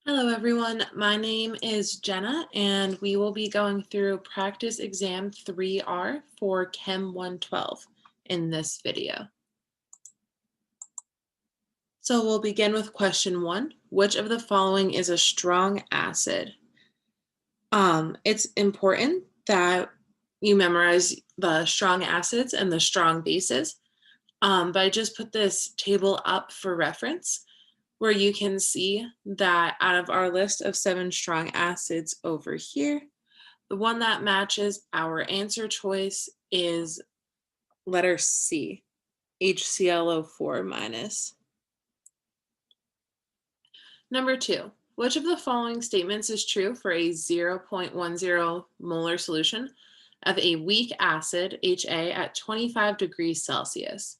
Hello everyone, my name is Jenna and we will be going through practice exam 3R for Chem 112 in this video. So we'll begin with question 1. Which of the following is a strong acid? It's important that you memorize the strong acids and the strong bases, but I just put this table up for reference, where you can see that out of our list of 7 strong acids over here, the one that matches our answer choice is letter C, HClO4 minus. Number 2, which of the following statements is true for a 0.10 molar solution of a weak acid, HA, at 25 degrees Celsius?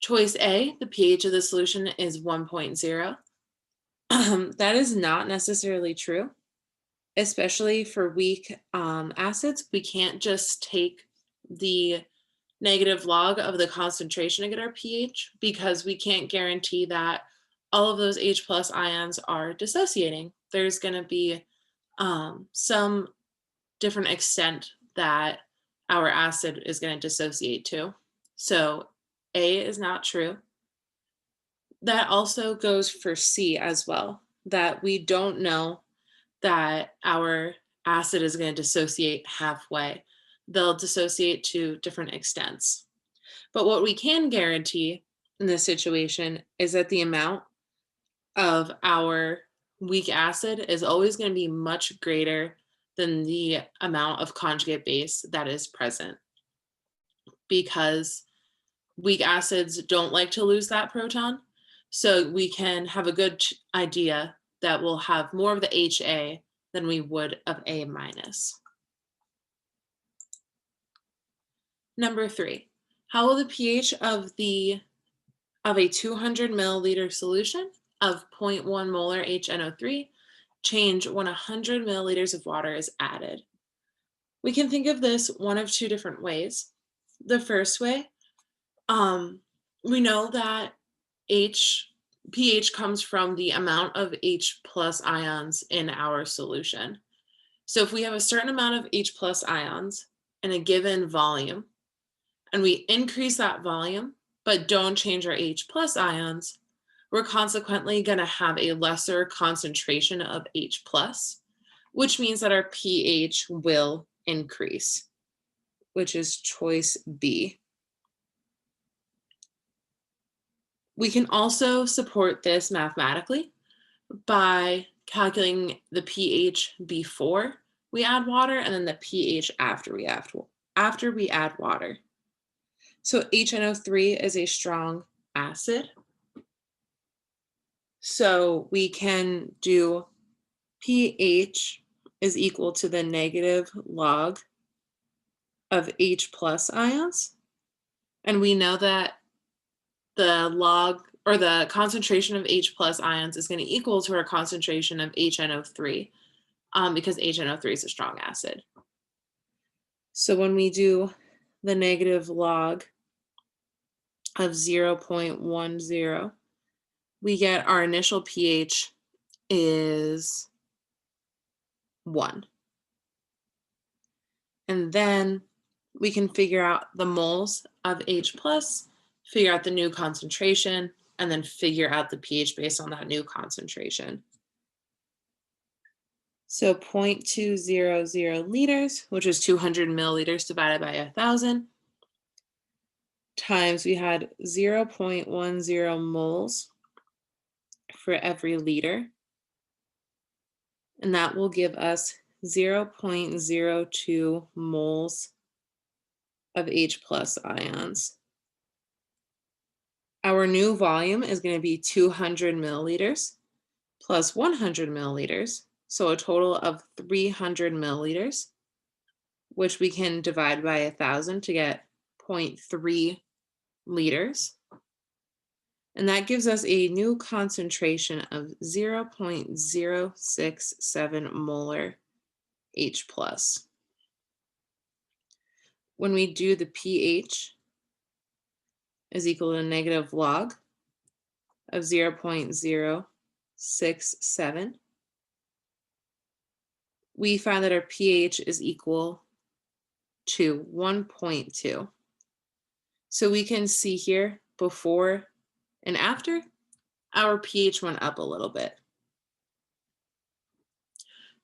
Choice A, the pH of the solution is 1.0. That is not necessarily true, especially for weak acids. We can't just take the negative log of the concentration to get our pH, because we can't guarantee that all of those H plus ions are dissociating. There's going to be some different extent that our acid is going to dissociate to. So A is not true. That also goes for C as well, that we don't know that our acid is going to dissociate halfway. They'll dissociate to different extents. But what we can guarantee in this situation is that the amount of our weak acid is always going to be much greater than the amount of conjugate base that is present, because weak acids don't like to lose that proton. So we can have a good idea that we'll have more of the HA than we would of A minus. Number 3, how will the pH of a 200 milliliter solution of 0.1 molar HNO3 change when 100 milliliters of water is added? We can think of this one of two different ways. The first way, we know that pH comes from the amount of H plus ions in our solution. So if we have a certain amount of H plus ions in a given volume, and we increase that volume, but don't change our H plus ions, we're consequently going to have a lesser concentration of H plus, which means that our pH will increase, which is choice B. We can also support this mathematically by calculating the pH before we add water and then the pH after we add water. So HNO3 is a strong acid. So we can do pH is equal to the negative log of H plus ions. And we know that the log or the concentration of H plus ions is going to equal to our concentration of HNO3, because HNO3 is a strong acid. So when we do the negative log of 0.10, we get our initial pH is 1. And then we can figure out the moles of H plus, figure out the new concentration, and then figure out the pH based on that new concentration. So 0.200 liters, which is 200 milliliters divided by 1,000, times we had 0.10 moles for every liter. And that will give us 0.02 moles of H plus ions. Our new volume is going to be 200 milliliters plus 100 milliliters, so a total of 300 milliliters, which we can divide by 1,000 to get 0.3 liters. And that gives us a new concentration of 0.067 molar H plus. When we do the pH is equal to negative log of 0.067 0.67, we find that our pH is equal to 1.2. So we can see here before and after, our pH went up a little bit.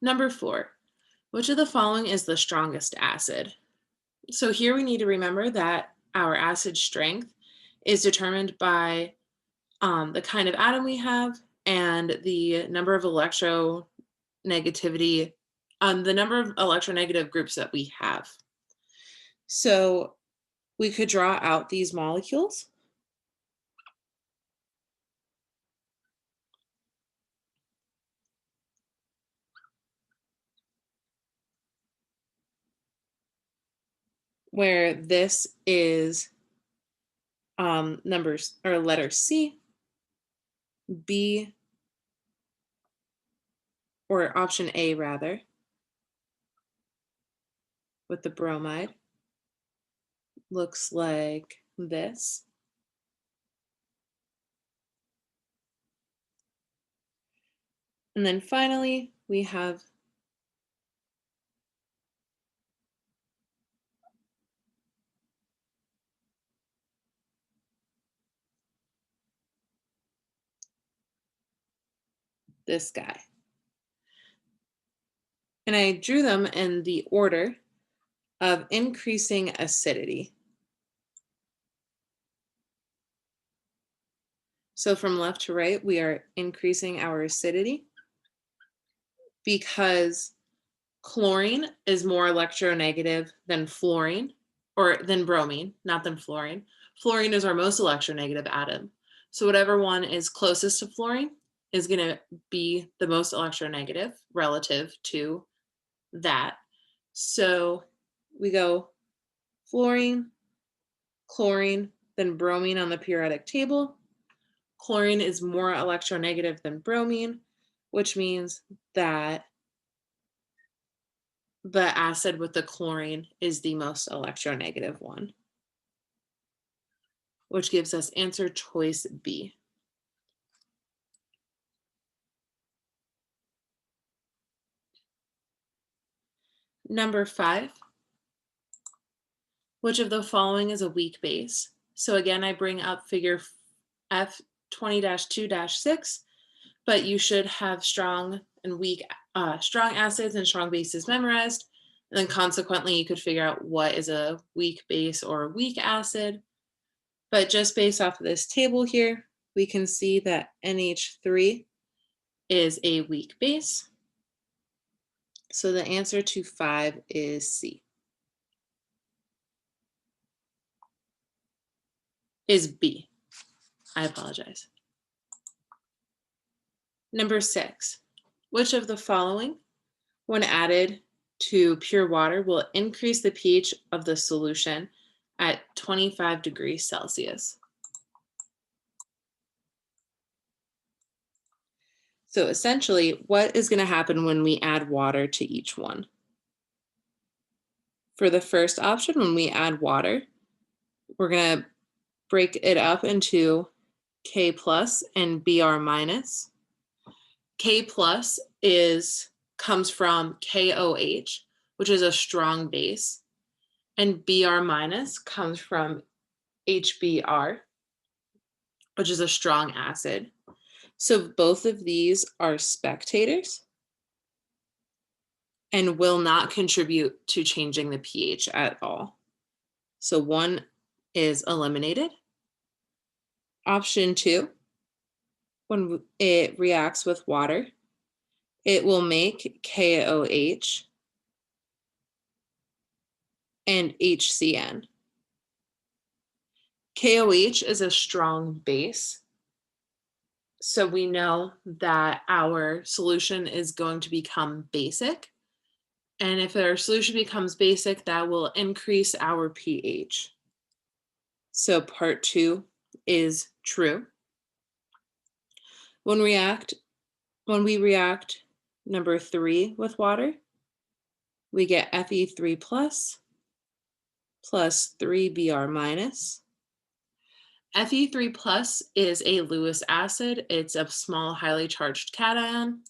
Number 4, which of the following is the strongest acid? So here we need to remember that our acid strength is determined by the kind of atom we have and the number of electronegativity, the number of electronegative groups that we have. So we could draw out these molecules. Where this is numbers or letter C, B, or option A rather, with the bromide, looks like this. And then finally, we have this guy. And I drew them in the order of increasing acidity. So from left to right, we are increasing our acidity because chlorine is more electronegative than fluorine, or than bromine, not than fluorine. Fluorine is our most electronegative atom. So whatever one is closest to fluorine is going to be the most electronegative relative to that. So we go fluorine, chlorine, then bromine on the periodic table. Chlorine is more electronegative than bromine, which means that the acid with the chlorine is the most electronegative one, which gives us answer choice B. Number 5, which of the following is a weak base? So again, I bring up figure F20-2-6, but you should have strong and weak, strong acids and strong bases memorized. And then consequently, you could figure out what is a weak base or a weak acid. But just based off of this table here, we can see that NH3 is a weak base. So the answer to 5 is C. Is B. I apologize. Number 6, which of the following, when added to pure water, will increase the pH of the solution at 25 degrees Celsius? So essentially, what is going to happen when we add water to each one? For the first option, when we add water, we're going to break it up into K plus and Br minus. K plus comes from KOH, which is a strong base, and Br minus comes from HBr, which is a strong acid. So both of these are spectators and will not contribute to changing the pH at all. So one is eliminated. Option 2, when it reacts with water, it will make KOH and HCN. KOH is a strong base, so we know that our solution is going to become basic. And if our solution becomes basic, that will increase our pH. So part 2 is true. When we react number 3 with water, we get Fe3 plus 3Br minus. Fe3 plus is a Lewis acid. It's a small, highly charged cation.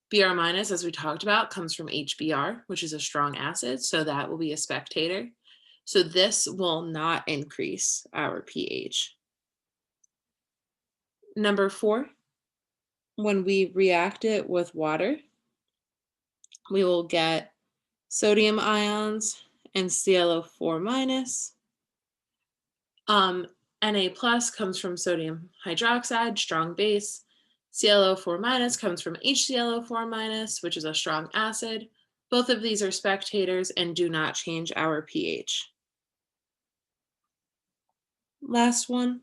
Br minus, as we talked about, comes from HBr, which is a strong acid, so that will be a spectator. So this will not increase our pH. Number 4, when we react it with water, we will get sodium ions and ClO4 minus. Na plus comes from sodium hydroxide, strong base. ClO4 minus comes from HClO4 minus, which is a strong acid. Both of these are spectators and do not change our pH. Last one.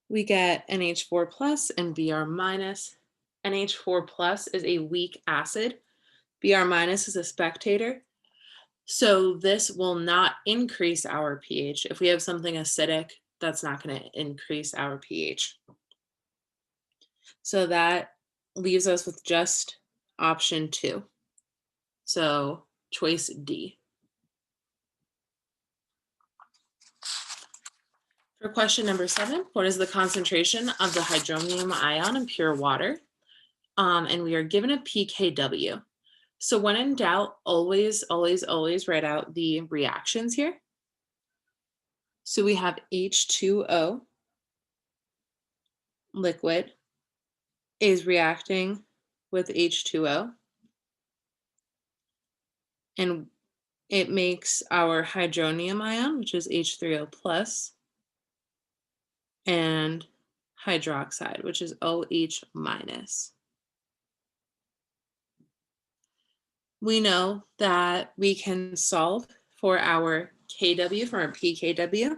We get NH4 plus and Br minus. NH4 plus is a weak acid. Br minus is a spectator. So this will not increase our pH. If we have something acidic, that's not going to increase our pH. So that leaves us with just option 2. So choice D. For question number 7, what is the concentration of the hydronium ion in pure water? And we are given a pKw. So when in doubt, always, always, always write out the reactions here. So we have H2O, liquid, is reacting with H2O. And it makes our hydronium ion, which is H3O plus, and hydroxide, which is OH minus. We know that we can solve for our Kw from our pKw,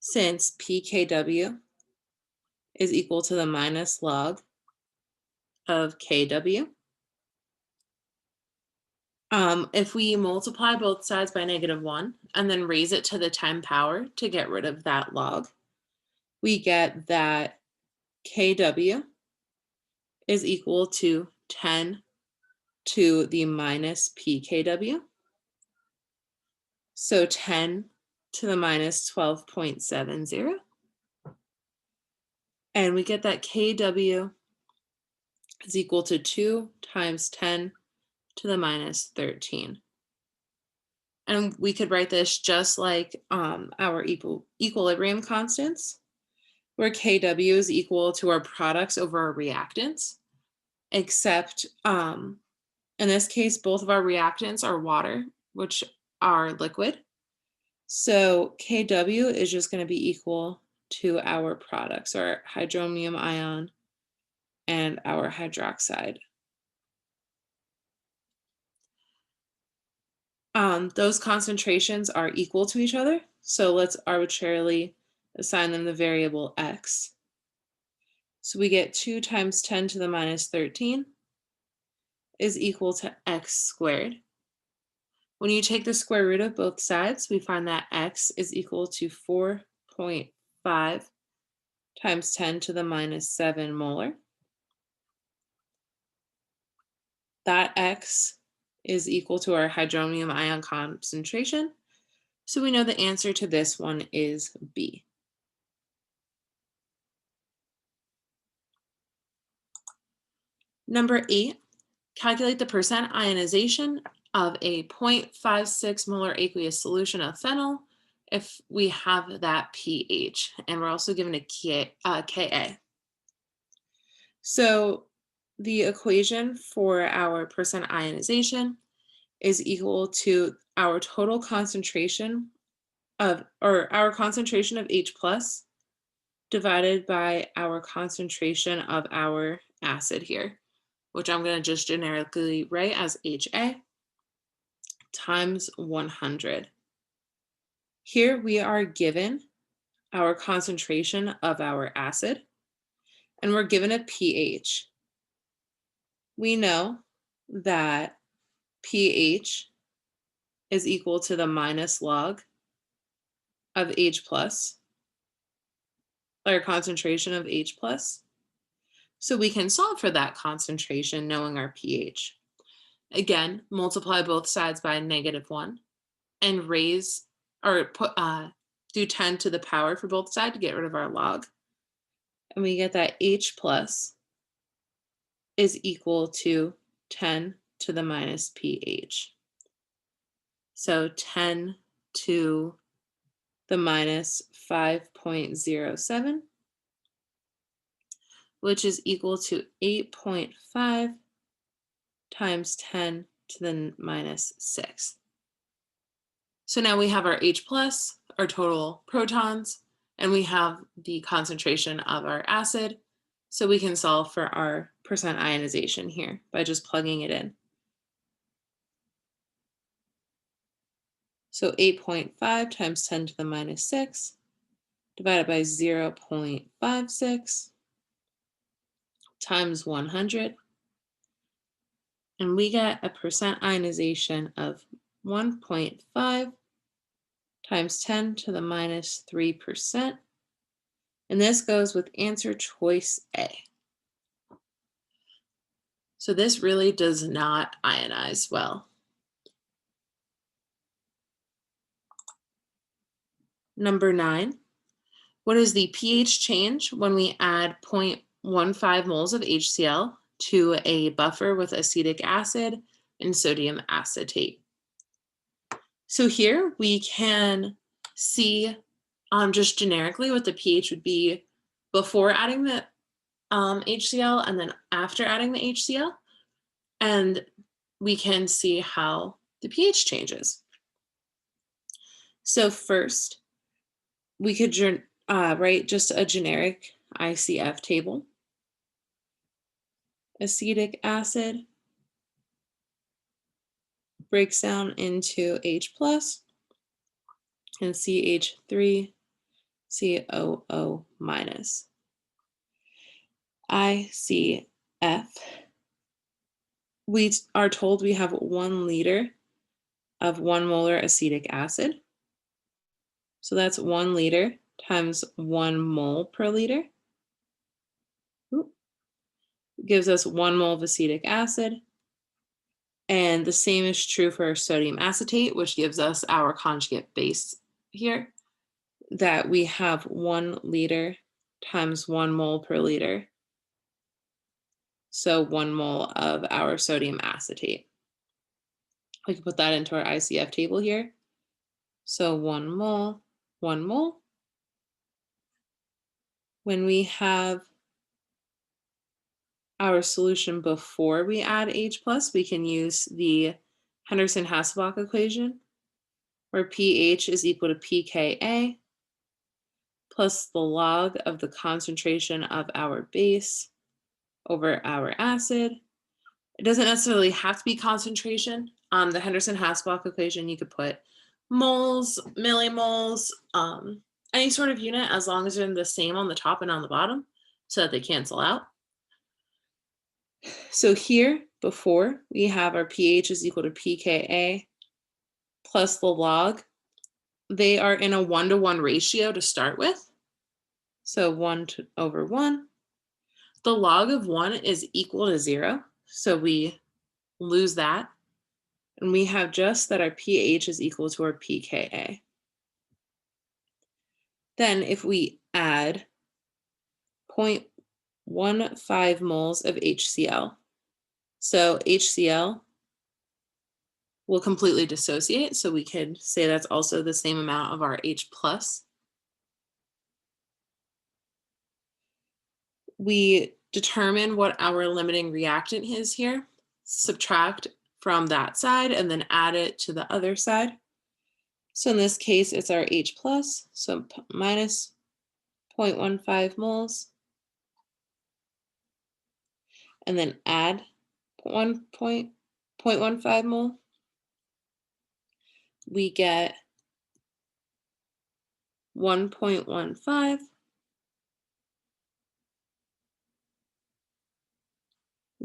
since pKw is equal to the minus log of Kw. If we multiply both sides by -1 and then raise it to the 10 power to get rid of that log, we get that Kw is equal to 10 to the minus pKw. So 10 to the minus 12.70. And we get that Kw is equal to 2 times 10 to the minus 13. And we could write this just like our equilibrium constants, where Kw is equal to our products over our reactants, except in this case, both of our reactants are water, which are liquid. So Kw is just going to be equal to our products, our hydronium ion and our hydroxide. Those concentrations are equal to each other, so let's arbitrarily assign them the variable x. So we get 2 times 10 to the minus 13 is equal to x squared. When you take the square root of both sides, we find that x is equal to 4.5 times 10 to the minus 7 molar. That x is equal to our hydronium ion concentration. So we know the answer to this one is B. Number 8, calculate the percent ionization of a 0.56 molar aqueous solution of phenyl if we have that pH. And we're also given a Ka. So the equation for our percent ionization is equal to our total concentration of, or our concentration of H plus divided by our concentration of our acid here, which I'm going to just generically write as HA times 100. Here we are given our concentration of our acid, and we're given a pH. We know that pH is equal to the minus log of H plus, or concentration of H plus. So we can solve for that concentration knowing our pH. Again, multiply both sides by -1 and raise or do 10 to the power for both sides to get rid of our log. And we get that H plus is equal to 10 to the minus pH. So 10 to the minus 5.07, which is equal to 8.5 times 10 to the minus 6. So now we have our H plus, our total protons, and we have the concentration of our acid. So we can solve for our percent ionization here by just plugging it in. So 8.5 times 10 to the minus 6 divided by 0.56 times 100. And we get a percent ionization of 1.5 times 10 to the minus 3%. And this goes with answer choice A. So this really does not ionize well. Number 9, what is the pH change when we add 0.15 moles of HCl to a buffer with acetic acid and sodium acetate? So here we can see just generically what the pH would be before adding the HCl and then after adding the HCl. And we can see how the pH changes. So first, we could write just a generic ICF table. Acetic acid breaks down into H plus and CH3 COO minus. ICF, we are told we have 1 liter of 1 molar acetic acid. So that's 1 liter times 1 mole per liter. Gives us 1 mole of acetic acid. And the same is true for sodium acetate, which gives us our conjugate base here, that we have 1 liter times 1 mole per liter. So 1 mole of our sodium acetate. We can put that into our ICF table here. So 1 mole, 1 mole. When we have our solution before we add H plus, we can use the Henderson-Hasselbalch equation, where pH is equal to pKa plus the log of the concentration of our base over our acid. It doesn't necessarily have to be concentration. On the Henderson-Hasselbalch equation, you could put moles, millimoles, any sort of unit as long as they're the same on the top and on the bottom so that they cancel out. So here, before, we have our pH is equal to pKa plus the log. They are in a 1-to-1 ratio to start with. So 1/1. The log of 1 is equal to 0. So we lose that. And we have just that our pH is equal to our pKa. Then if we add 0.15 moles of HCl, so HCl will completely dissociate, so we could say that's also the same amount of our H plus. We determine what our limiting reactant is here, subtract from that side, and then add it to the other side. So in this case, it's our H plus, so minus 0.15 moles, and then add 0.15 mole. We get 1.15,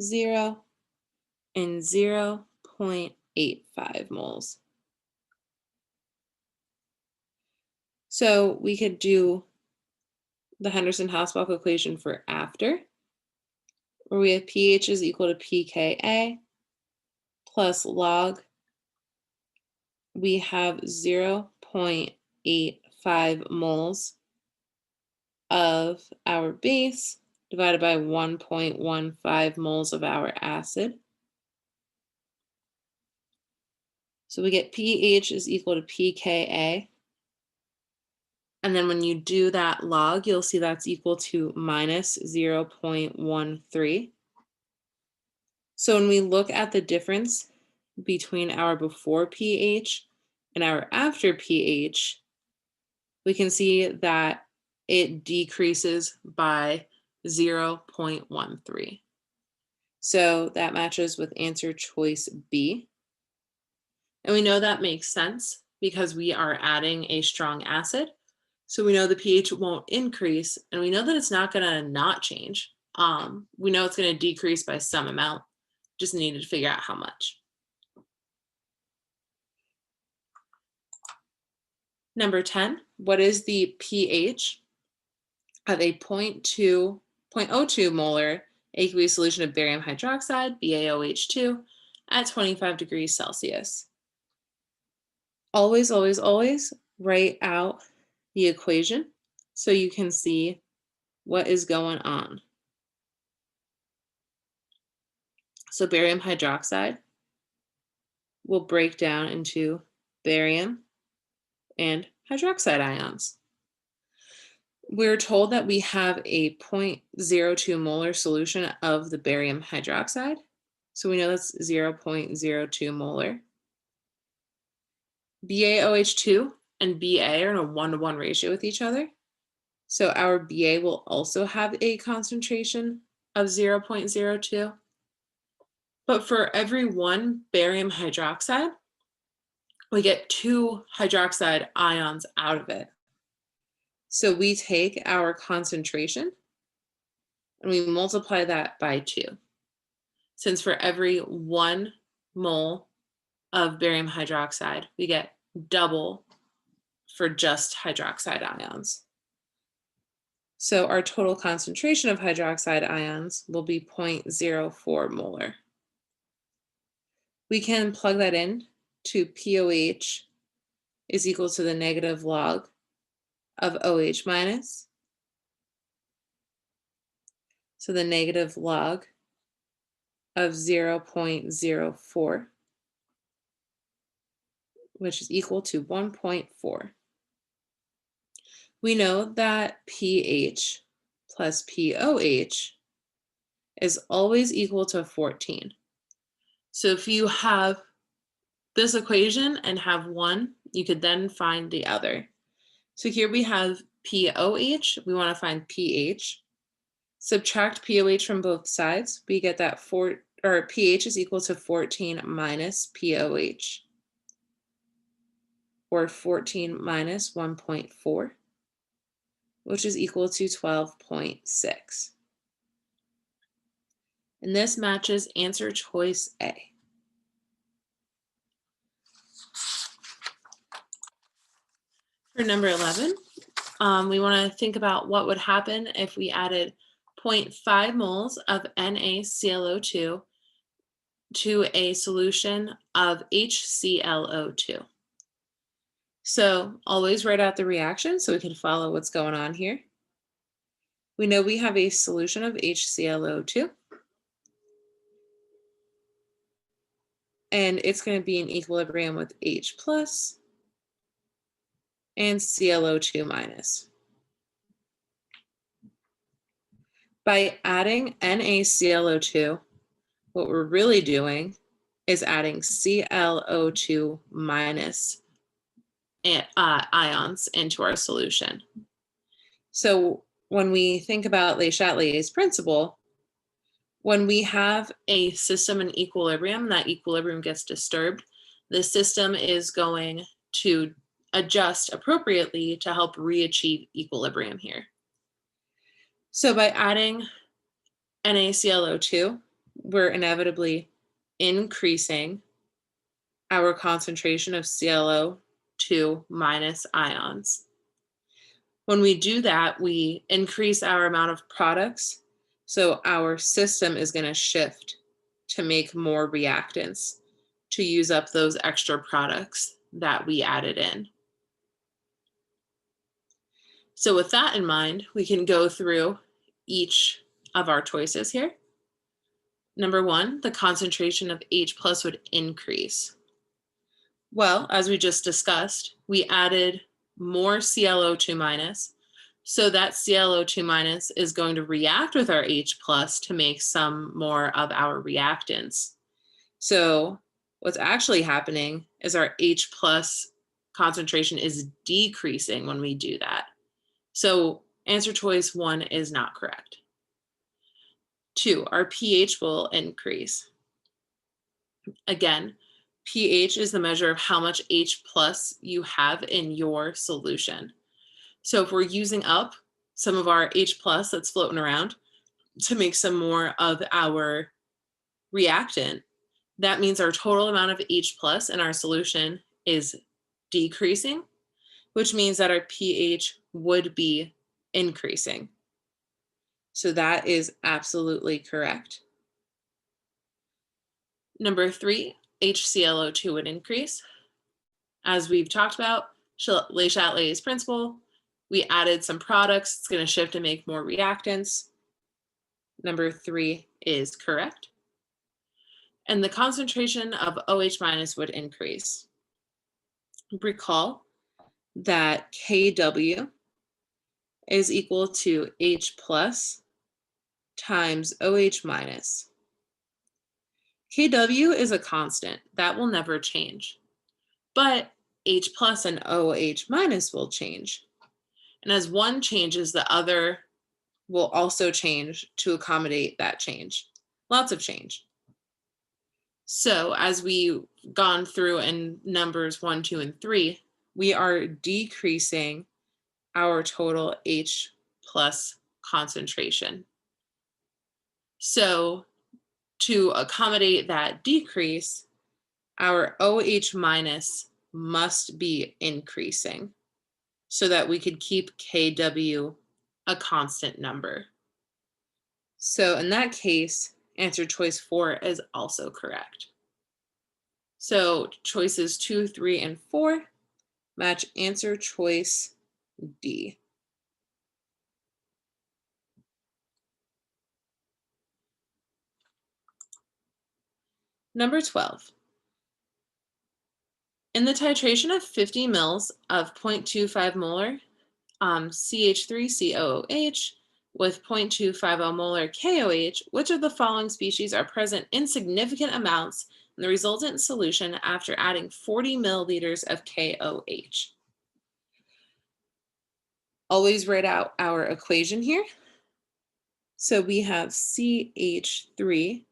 0, and 0.85 moles. So we could do the Henderson-Hasselbalch equation for after, where we have pH is equal to pKa plus log, we have 0.85 moles of our base divided by 1.15 moles of our acid. So we get pH is equal to pKa. And then when you do that log, you'll see that's equal to minus 0.13. So when we look at the difference between our before pH and our after pH, we can see that it decreases by 0.13. So that matches with answer choice B. And we know that makes sense because we are adding a strong acid. So we know the pH won't increase, and we know that it's not going to not change. We know it's going to decrease by some amount. Just needed to figure out how much. Number 10, what is the pH of a 0.02 molar aqueous solution of barium hydroxide, BaOH2, at 25 degrees Celsius? Always, always, always write out the equation so you can see what is going on. So barium hydroxide will break down into barium and hydroxide ions. We're told that we have a 0.02 molar solution of the barium hydroxide. So we know that's 0.02 molar. BaOH2 and Ba are in a 1-to-1 ratio with each other. So our Ba will also have a concentration of 0.02. But for every one barium hydroxide, we get 2 hydroxide ions out of it. So we take our concentration and we multiply that by 2. Since for every 1 mole of barium hydroxide, we get double for just hydroxide ions. So our total concentration of hydroxide ions will be 0.04 molar. We can plug that in to POH is equal to the negative log of OH minus. So the negative log of 0.04, which is equal to 1.4. We know that pH plus POH is always equal to 14. So if you have this equation and have one, you could then find the other. So here we have POH, we want to find pH. Subtract POH from both sides, we get that pH is equal to 14 minus POH, or 14 minus 1.4, which is equal to 12.6. And this matches answer choice A. For number 11, we want to think about what would happen if we added 0.5 moles of NaClO2 to a solution of HClO2. So always write out the reaction so we can follow what's going on here. We know we have a solution of HClO2. And it's going to be in equilibrium with H plus and ClO2 minus. By adding NaClO2, what we're really doing is adding ClO2 minus ions into our solution. So when we think about Le Chatelier's principle, when we have a system in equilibrium, that equilibrium gets disturbed, the system is going to adjust appropriately to help re-achieve equilibrium here. So by adding NaClO2, we're inevitably increasing our concentration of ClO2 minus ions. When we do that, we increase our amount of products, so our system is going to shift to make more reactants to use up those extra products that we added in. So with that in mind, we can go through each of our choices here. Number one, the concentration of H plus would increase. Well, as we just discussed, we added more ClO2 minus. So that ClO2 minus is going to react with our H plus to make some more of our reactants. So what's actually happening is our H plus concentration is decreasing when we do that. So answer choice 1 is not correct. 2, our pH will increase. Again, pH is the measure of how much H plus you have in your solution. So if we're using up some of our H plus that's floating around to make some more of our reactant, that means our total amount of H plus in our solution is decreasing, which means that our pH would be increasing. So that is absolutely correct. Number 3, HClO2 would increase. As we've talked about, Le Chatelier's principle, we added some products. It's going to shift and make more reactants. Number 3 is correct. And the concentration of OH minus would increase. Recall that Kw is equal to H plus times OH minus. Kw is a constant. That will never change. But H plus and OH minus will change. And as one changes, the other will also change to accommodate that change. Lots of change. So as we've gone through in numbers 1, 2, and 3, we are decreasing our total H plus concentration. So to accommodate that decrease, our OH minus must be increasing so that we could keep Kw a constant number. So in that case, answer choice 4 is also correct. So choices 2, 3, and 4 match answer choice D. Number 12. In the titration of 50 mils of 0.25 molar CH3COOH with 0.250 molar KOH, which of the following species are present in significant amounts in the resultant solution after adding 40 milliliters of KOH? Always write out our equation here. So we have CH3COOH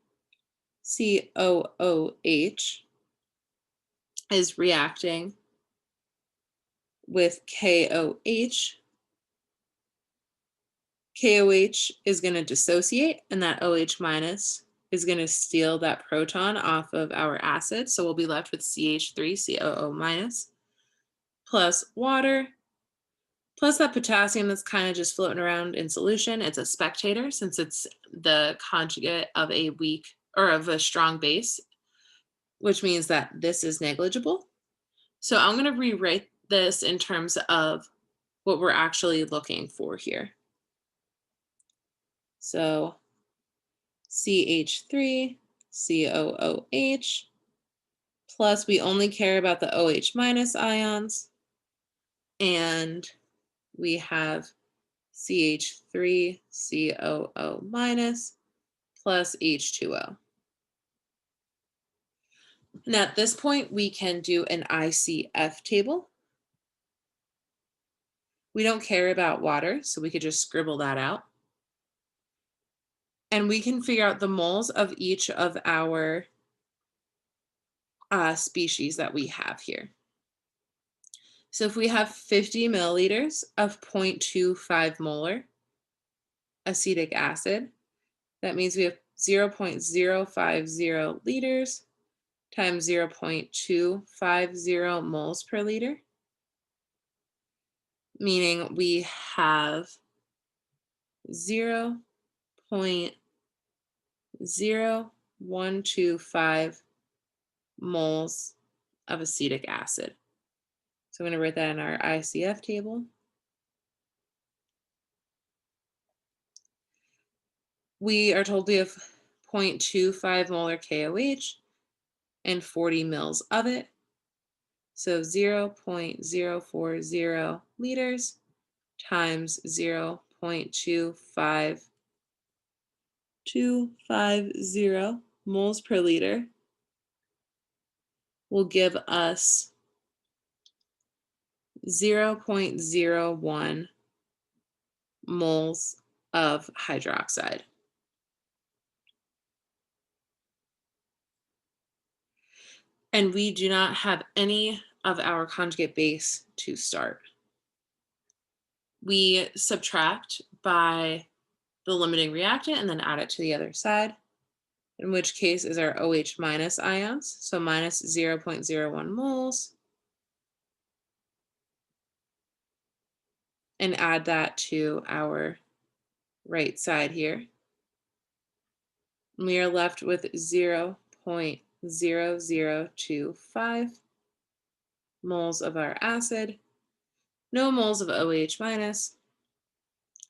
is reacting with KOH. KOH is going to dissociate, and that OH minus is going to steal that proton off of our acid. So we'll be left with CH3COO minus plus water plus that potassium that's kind of just floating around in solution. It's a spectator since it's the conjugate of a weak or of a strong base, which means that this is negligible. So I'm going to rewrite this in terms of what we're actually looking for here. So CH3COOH plus we only care about the OH minus ions, and we have CH3COO minus plus H2O. And at this point, we can do an ICF table. We don't care about water, so we could just scribble that out. And we can figure out the moles of each of our species that we have here. So if we have 50 milliliters of 0.25 molar acetic acid, that means we have 0.050 liters times 0.250 moles per liter, meaning we have 0.0125 moles of acetic acid. So I'm going to write that in our ICF table. We are told we have 0.25 molar KOH and 40 mils of it. So 0.040 liters times 0.25250 moles per liter will give us 0.01 moles of hydroxide. And we do not have any of our conjugate base to start. We subtract by the limiting reactant and then add it to the other side, in which case is our OH minus ions, so minus 0.01 moles, and add that to our right side here. And we are left with 0.0025 moles of our acid, no moles of OH minus,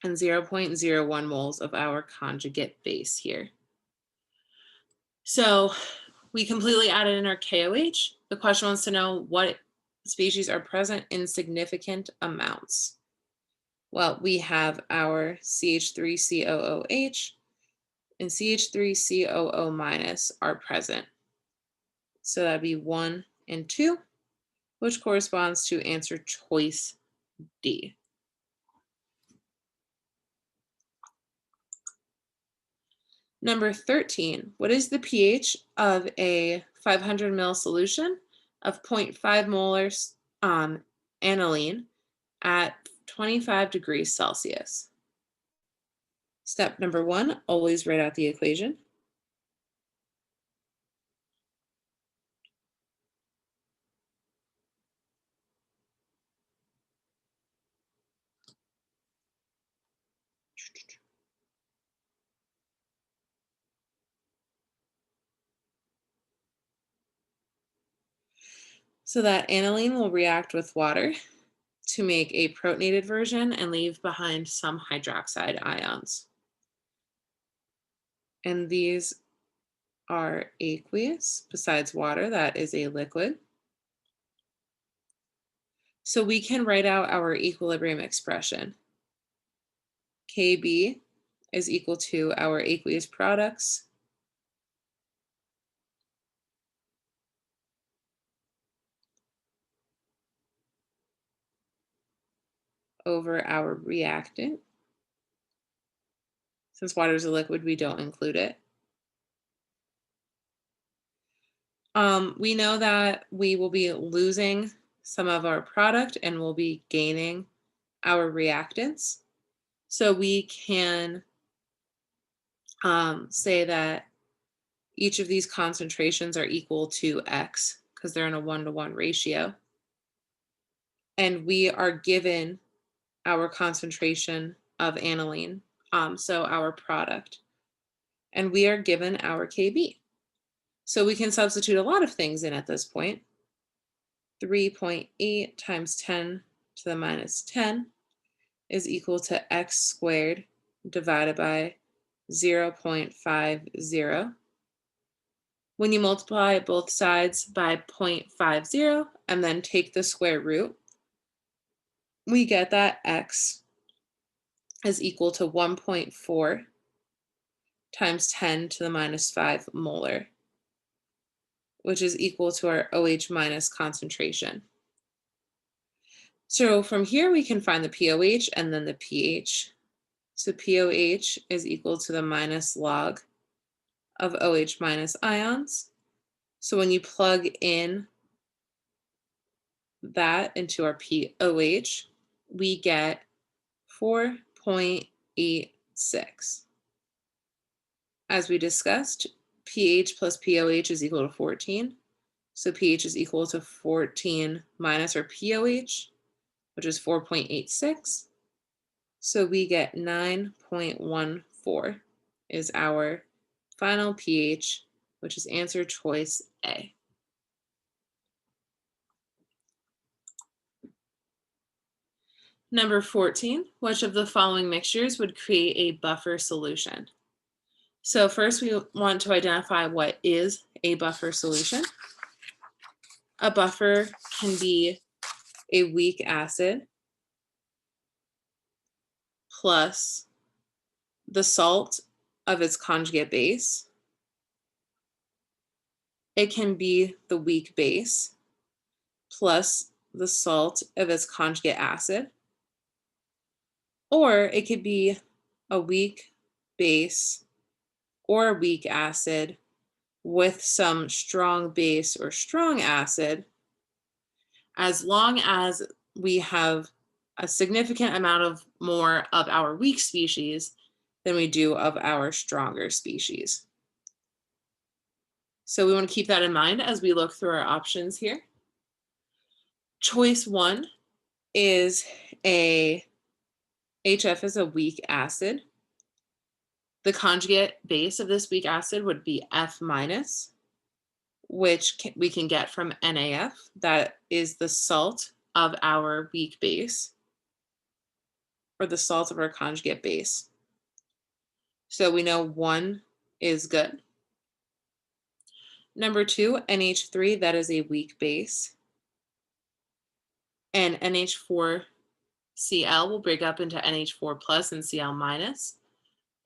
and 0.01 moles of our conjugate base here. So we completely added in our KOH. The question wants to know what species are present in significant amounts. Well, we have our CH3COOH and CH3COO minus are present. So that'd be 1 and 2, which corresponds to answer choice D. Number 13, what is the pH of a 500 ml solution of 0.5 molar aniline at 25 degrees Celsius? Step number 1, always write out the equation. So that aniline will react with water to make a protonated version and leave behind some hydroxide ions. And these are aqueous, besides water, that is a liquid. So we can write out our equilibrium expression. Kb is equal to our aqueous products over our reactant. Since water is a liquid, we don't include it. We know that we will be losing some of our product and we'll be gaining our reactants. So we can say that each of these concentrations are equal to X because they're in a 1-to-1 ratio. And we are given our concentration of aniline, so our product. And we are given our Kb. So we can substitute a lot of things in at this point. 3.8 times 10 to the minus 10 is equal to X squared divided by 0.50. When you multiply both sides by 0.50 and then take the square root, we get that X is equal to 1.4 times 10 to the minus 5 molar, which is equal to our OH minus concentration. So from here, we can find the POH and then the pH. So POH is equal to the minus log of OH minus ions. So when you plug in that into our POH, we get 4.86. As we discussed, pH plus POH is equal to 14. So pH is equal to 14 minus our POH, which is 4.86. So we get 9.14 is our final pH, which is answer choice A. Number 14, which of the following mixtures would create a buffer solution? So first we want to identify what is a buffer solution. A buffer can be a weak acid plus the salt of its conjugate base. It can be the weak base plus the salt of its conjugate acid. Or it could be a weak base or a weak acid with some strong base or strong acid, as long as we have a significant amount of more of our weak species than we do of our stronger species. So we want to keep that in mind as we look through our options here. Choice 1 is HF is a weak acid. The conjugate base of this weak acid would be F minus, which we can get from NaF. That is the salt of our weak base, or the salt of our conjugate base. So we know 1 is good. Number 2, NH3, that is a weak base. And NH4Cl will break up into NH4 plus and Cl minus.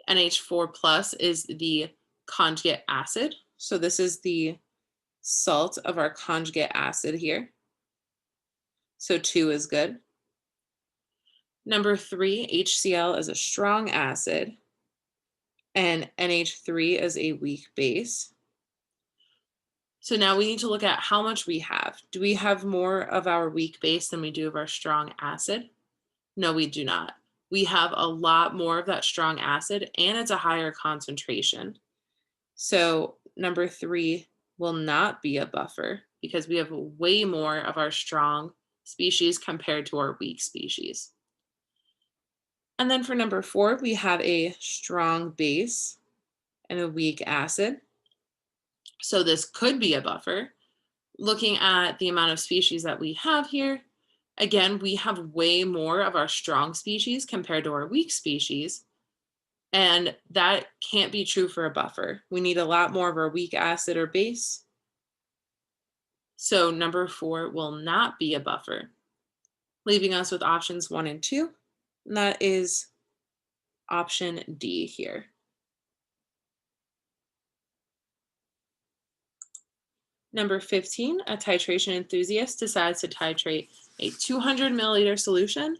NH4 plus is the conjugate acid. So this is the salt of our conjugate acid here. So 2 is good. Number 3, HCl is a strong acid, and NH3 is a weak base. So now we need to look at how much we have. Do we have more of our weak base than we do of our strong acid? No, we do not. We have a lot more of that strong acid, and it's a higher concentration. So number 3 will not be a buffer because we have way more of our strong species compared to our weak species. And then for number 4, we have a strong base and a weak acid. So this could be a buffer. Looking at the amount of species that we have here, again, we have way more of our strong species compared to our weak species. And that can't be true for a buffer. We need a lot more of our weak acid or base. So number 4 will not be a buffer, leaving us with options 1 and 2. And that is option D here. Number 15, a titration enthusiast decides to titrate a 200 milliliter solution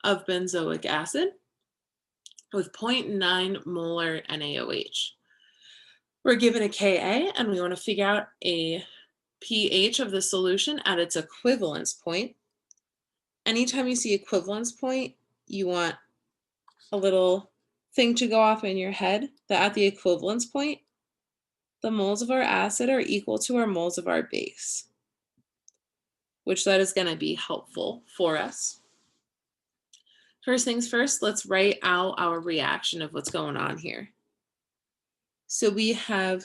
of benzoic acid with 0.9 molar NaOH. We're given a Ka, and we want to figure out a pH of the solution at its equivalence point. Anytime you see equivalence point, you want a little thing to go off in your head that at the equivalence point, the moles of our acid are equal to our moles of our base, which that is going to be helpful for us. First things first, let's write out our reaction of what's going on here. So we have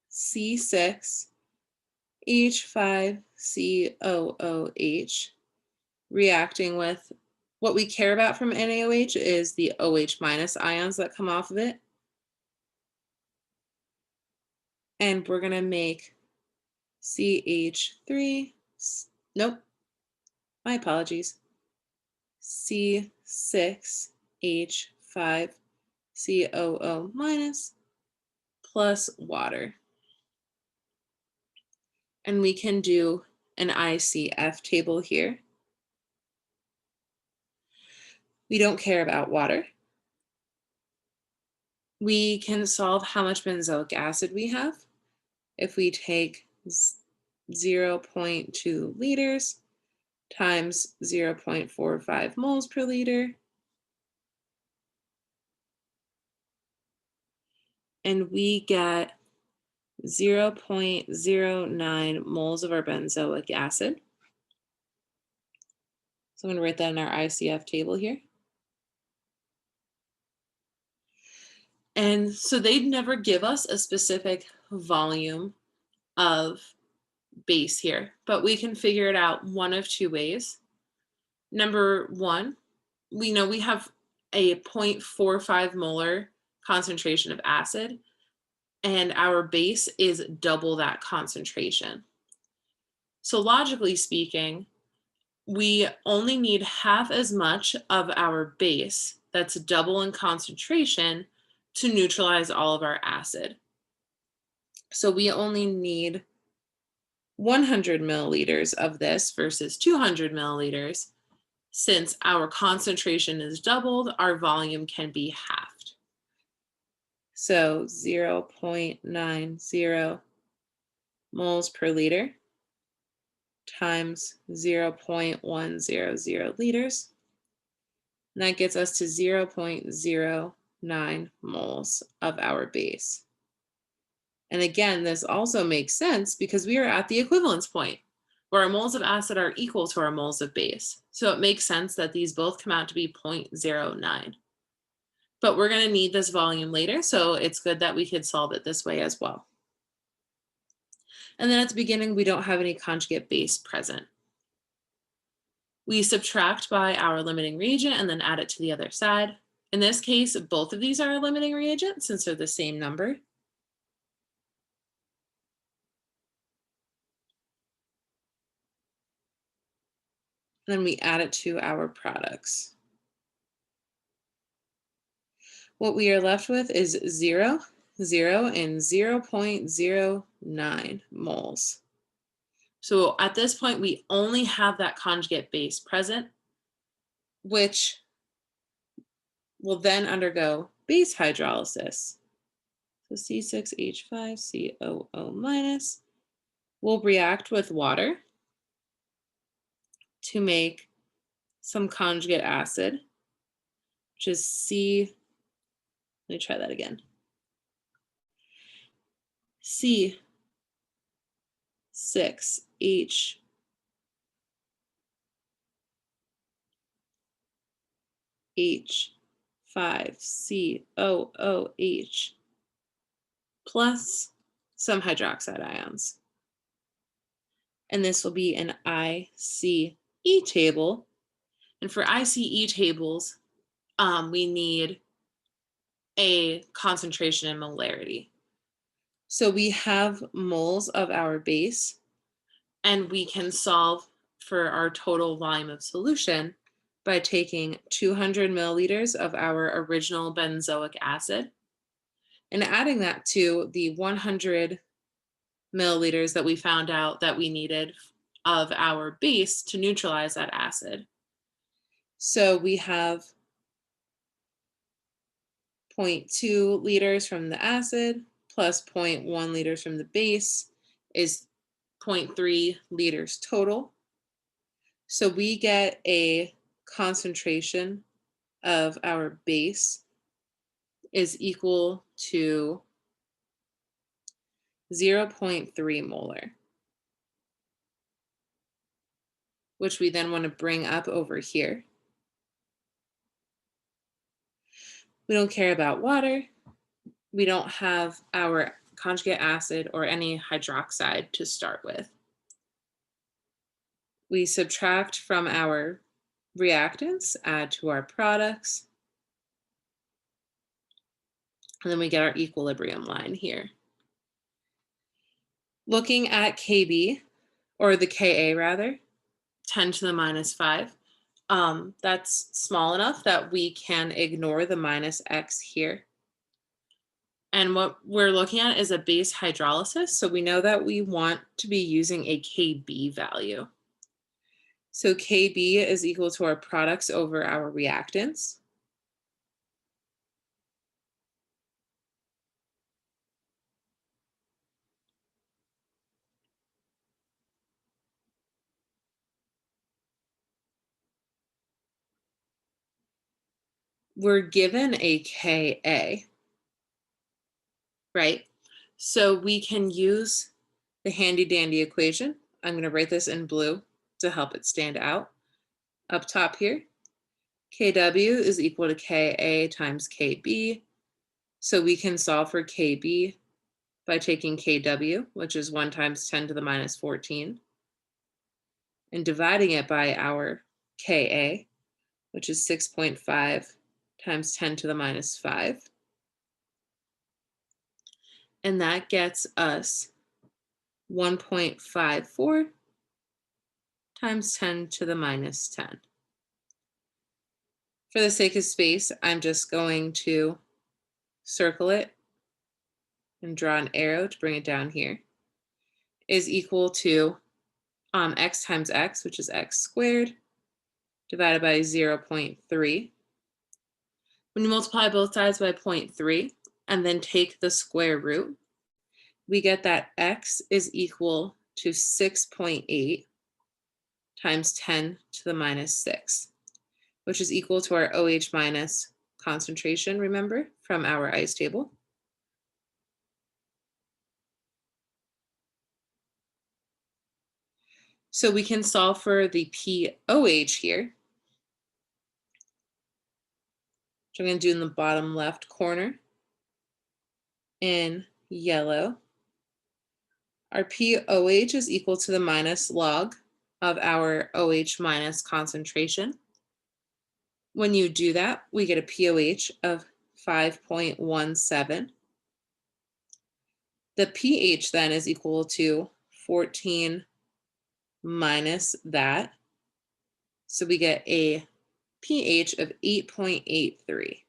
C6H5COOH reacting with what we care about from NaOH is the OH minus ions that come off of it. And we're going to make CH3, nope, my apologies, C6H5COO minus plus water. And we can do an ICF table here. We don't care about water. We can solve how much benzoic acid we have. If we take 0.2 liters times 0.45 moles per liter, and we get 0.09 moles of our benzoic acid. So I'm going to write that in our ICF table here. And so they'd never give us a specific volume of base here, but we can figure it out one of two ways. Number 1, we know we have a 0.45 molar concentration of acid, and our base is double that concentration. So logically speaking, we only need half as much of our base that's double in concentration to neutralize all of our acid. So we only need 100 milliliters of this versus 200 milliliters. Since our concentration is doubled, our volume can be halved. So 0.90 moles per liter times 0.100 liters. And that gets us to 0.09 moles of our base. And again, this also makes sense because we are at the equivalence point where our moles of acid are equal to our moles of base. So it makes sense that these both come out to be 0.09. But we're going to need this volume later, so it's good that we could solve it this way as well. And then at the beginning, we don't have any conjugate base present. We subtract by our limiting reagent and then add it to the other side. In this case, both of these are a limiting reagent since they're the same number. And then we add it to our products. What we are left with is 0, 0, and 0.09 moles. So at this point, we only have that conjugate base present, which will then undergo base hydrolysis. So C6H5COO minus will react with water to make some conjugate acid, which is let me try that again. C6H5COOH plus some hydroxide ions. And this will be an ICE table. And for ICE tables, we need a concentration and molarity. So we have moles of our base, and we can solve for our total volume of solution by taking 200 milliliters of our original benzoic acid and adding that to the 100 milliliters that we found out that we needed of our base to neutralize that acid. So we have 0.2 liters from the acid plus 0.1 liters from the base is 0.3 liters total. So we get a concentration of our base is equal to 0.3 molar, which we then want to bring up over here. We don't care about water. We don't have our conjugate acid or any hydroxide to start with. We subtract from our reactants, add to our products, and then we get our equilibrium line here. Looking at KB, or the Ka rather, 10 to the minus 5, that's small enough that we can ignore the minus X here. And what we're looking at is a base hydrolysis. So we know that we want to be using a Kb value. So Kb is equal to our products over our reactants. We're given a Ka, right? So we can use the handy dandy equation. I'm going to write this in blue to help it stand out. Up top here, Kw is equal to Ka times Kb. So we can solve for Kb by taking Kw, which is 1 times 10 to the minus 14, and dividing it by our Ka, which is 6.5 times 10 to the minus 5. And that gets us 1.54 times 10 to the minus 10. For the sake of space, I'm just going to circle it and draw an arrow to bring it down here, is equal to x times x, which is x squared, divided by 0.3. When you multiply both sides by 0.3 and then take the square root, we get that x is equal to 6.8 times 10 to the minus 6, which is equal to our OH minus concentration, remember, from our ice table. So we can solve for the POH here, which I'm going to do in the bottom left corner in yellow. Our POH is equal to the minus log of our OH minus concentration. When you do that, we get a POH of 5.17. The pH then is equal to 14 minus that. So we get a pH of 8.83.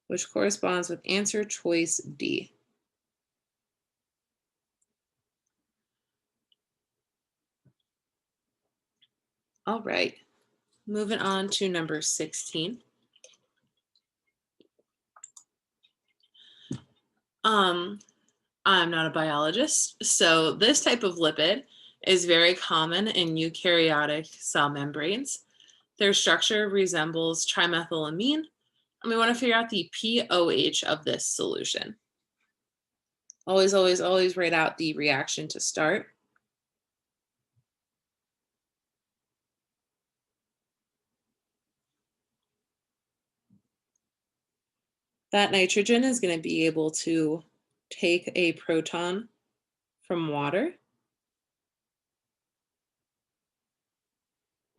Which corresponds with answer choice D. All right, moving on to number 16. I'm not a biologist, so this type of lipid is very common in eukaryotic cell membranes. Their structure resembles trimethylamine, and we want to figure out the POH of this solution. Always, always, always write out the reaction to start. That nitrogen is going to be able to take a proton from water,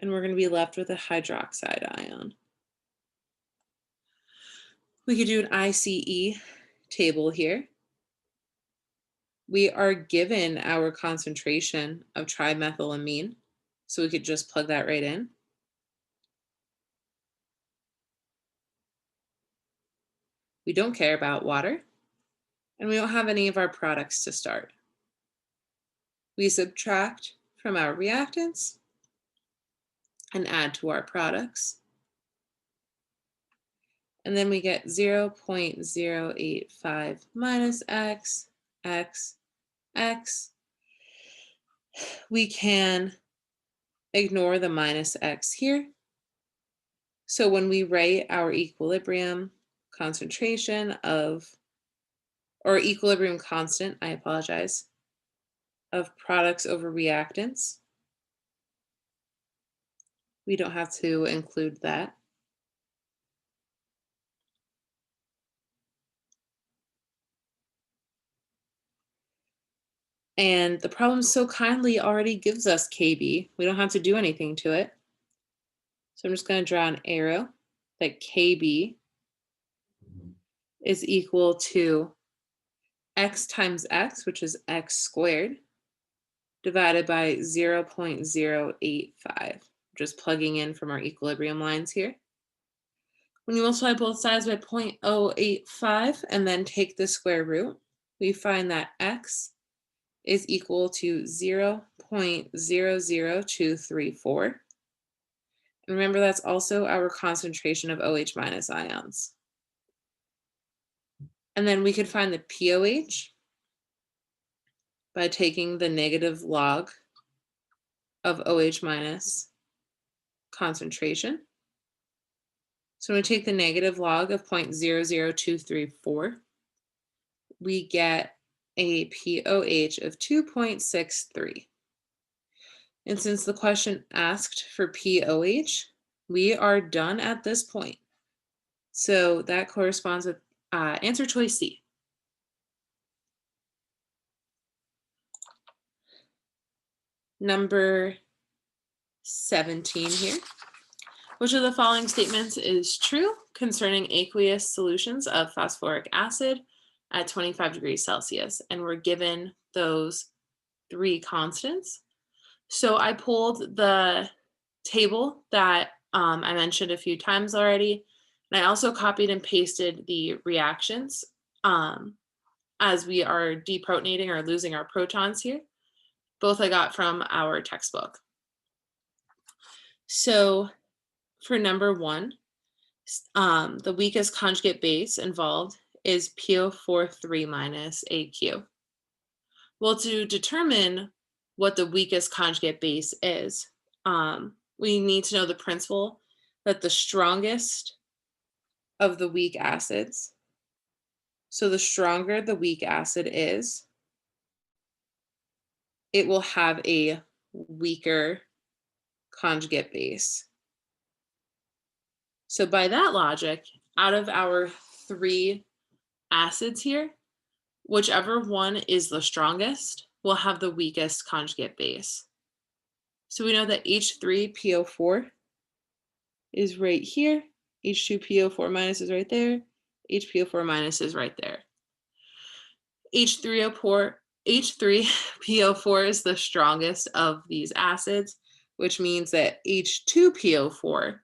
and we're going to be left with a hydroxide ion. We could do an ICE table here. We are given our concentration of trimethylamine, so we could just plug that right in. We don't care about water, and we don't have any of our products to start. We subtract from our reactants and add to our products. And then we get 0.085 minus x, x, x. We can ignore the minus x here. So when we write our equilibrium concentration of, or equilibrium constant, I apologize, of products over reactants, we don't have to include that. And the problem so kindly already gives us KB. We don't have to do anything to it. So I'm just going to draw an arrow that KB is equal to x times x, which is x squared, divided by 0.085. Just plugging in from our equilibrium lines here. When you multiply both sides by 0.085 and then take the square root, we find that x is equal to 0.00234. And remember, that's also our concentration of OH minus ions. And then we could find the POH by taking the negative log of OH minus concentration. So when we take the negative log of 0.00234, we get a POH of 2.63. And since the question asked for POH, we are done at this point. So that corresponds with answer choice C. Number 17 here. Which of the following statements is true concerning aqueous solutions of phosphoric acid at 25 degrees Celsius? And we're given those three constants. So I pulled the table that I mentioned a few times already. And I also copied and pasted the reactions as we are deprotonating or losing our protons here. Both I got from our textbook. So for number 1, the weakest conjugate base involved is PO4 minus AQ. Well, to determine what the weakest conjugate base is, we need to know the principle that the strongest of the weak acids, so the stronger the weak acid is, it will have a weaker conjugate base. So by that logic, out of our 3 acids here, whichever one is the strongest will have the weakest conjugate base. So we know that H3PO4 is right here, H2PO4 minus is right there, HPO4 minus is right there. H3PO4 is the strongest of these acids, which means that H2PO4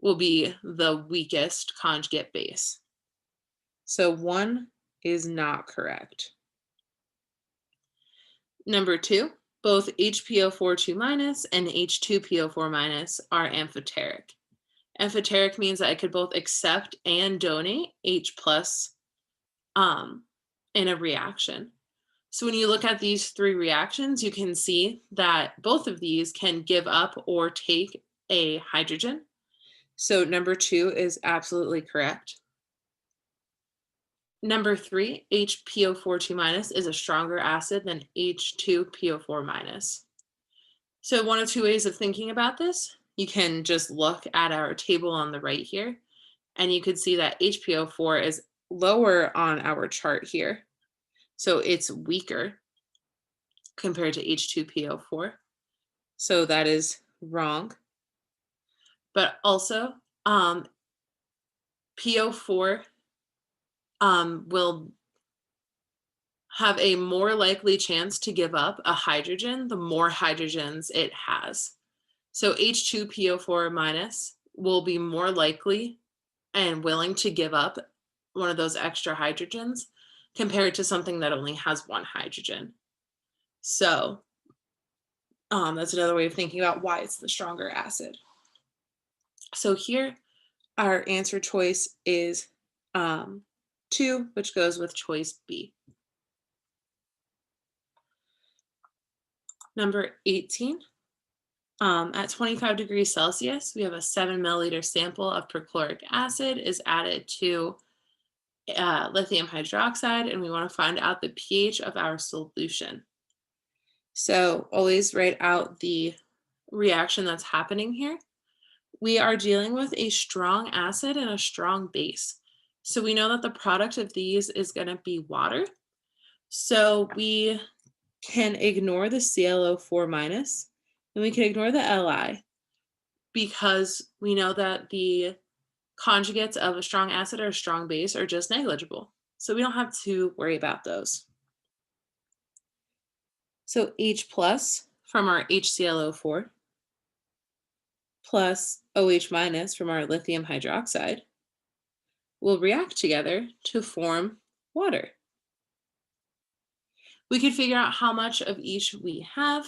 will be the weakest conjugate base. So 1 is not correct. Number 2, both HPO4 minus and H2PO4 minus are amphoteric. Amphoteric means that I could both accept and donate H plus in a reaction. So when you look at these 3 reactions, you can see that both of these can give up or take a hydrogen. So number 2 is absolutely correct. Number 3, HPO4 minus is a stronger acid than H2PO4 minus. So one of 2 ways of thinking about this, you can just look at our table on the right here, and you could see that HPO4 is lower on our chart here. So it's weaker compared to H2PO4. So that is wrong. But also, PO4 will have a more likely chance to give up a hydrogen the more hydrogens it has. So H2PO4 minus will be more likely and willing to give up one of those extra hydrogens compared to something that only has 1 hydrogen. So that's another way of thinking about why it's the stronger acid. So here our answer choice is 2, which goes with choice B. Number 18, at 25 degrees Celsius, we have a 7 milliliter sample of perchloric acid is added to lithium hydroxide, and we want to find out the pH of our solution. So always write out the reaction that's happening here. We are dealing with a strong acid and a strong base. So we know that the product of these is going to be water. So we can ignore the ClO4 minus, and we can ignore the Li, because we know that the conjugates of a strong acid or a strong base are just negligible. So we don't have to worry about those. So H plus from our HClO4 plus OH minus from our lithium hydroxide will react together to form water. We could figure out how much of each we have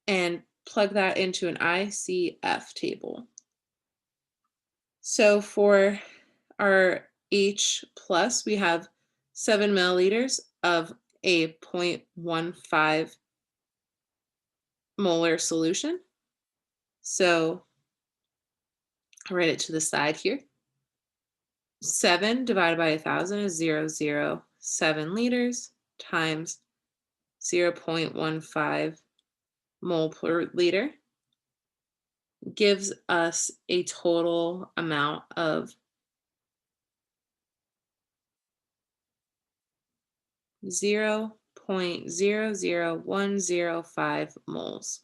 and plug that into an ICF table. So for our H plus, we have 7 milliliters of a 0.15 molar solution. So I'll write it to the side here. 7 divided by 1,000 is 0.007 liters times 0.15 mole per liter gives us a total amount of 0.007 0.00105 moles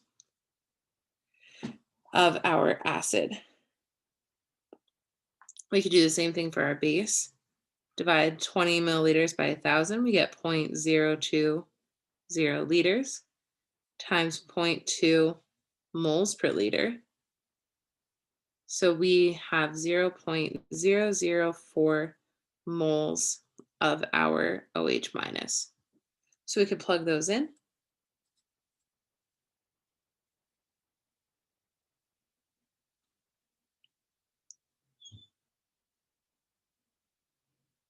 of our acid. We could do the same thing for our base. Divide 20 milliliters by 1,000, we get 0.020 liters times 0.2 moles per liter. So we have 0.004 moles of our OH minus. So we could plug those in.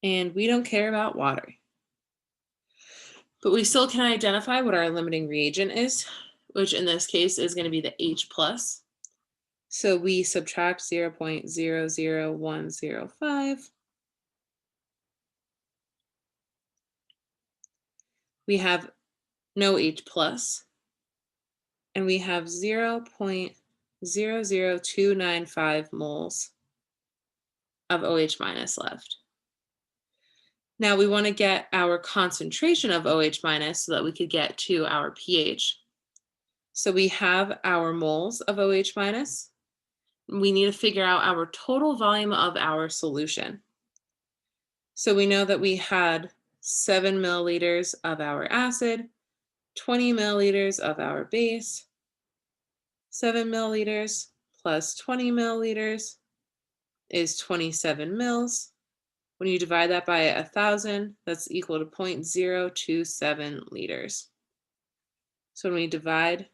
And we don't care about water. But we still can identify what our limiting reagent is, which in this case is going to be the H plus. So we subtract 0.00105. We have no H plus, and we have 0.00295 moles of OH minus left. Now we want to get our concentration of OH minus so that we could get to our pH. So we have our moles of OH minus. We need to figure out our total volume of our solution. So we know that we had 7 milliliters of our acid, 20 milliliters of our base, 7 milliliters plus 20 milliliters is 27 mils. When you divide that by 1,000, that's equal to 0.027 liters. So when we divide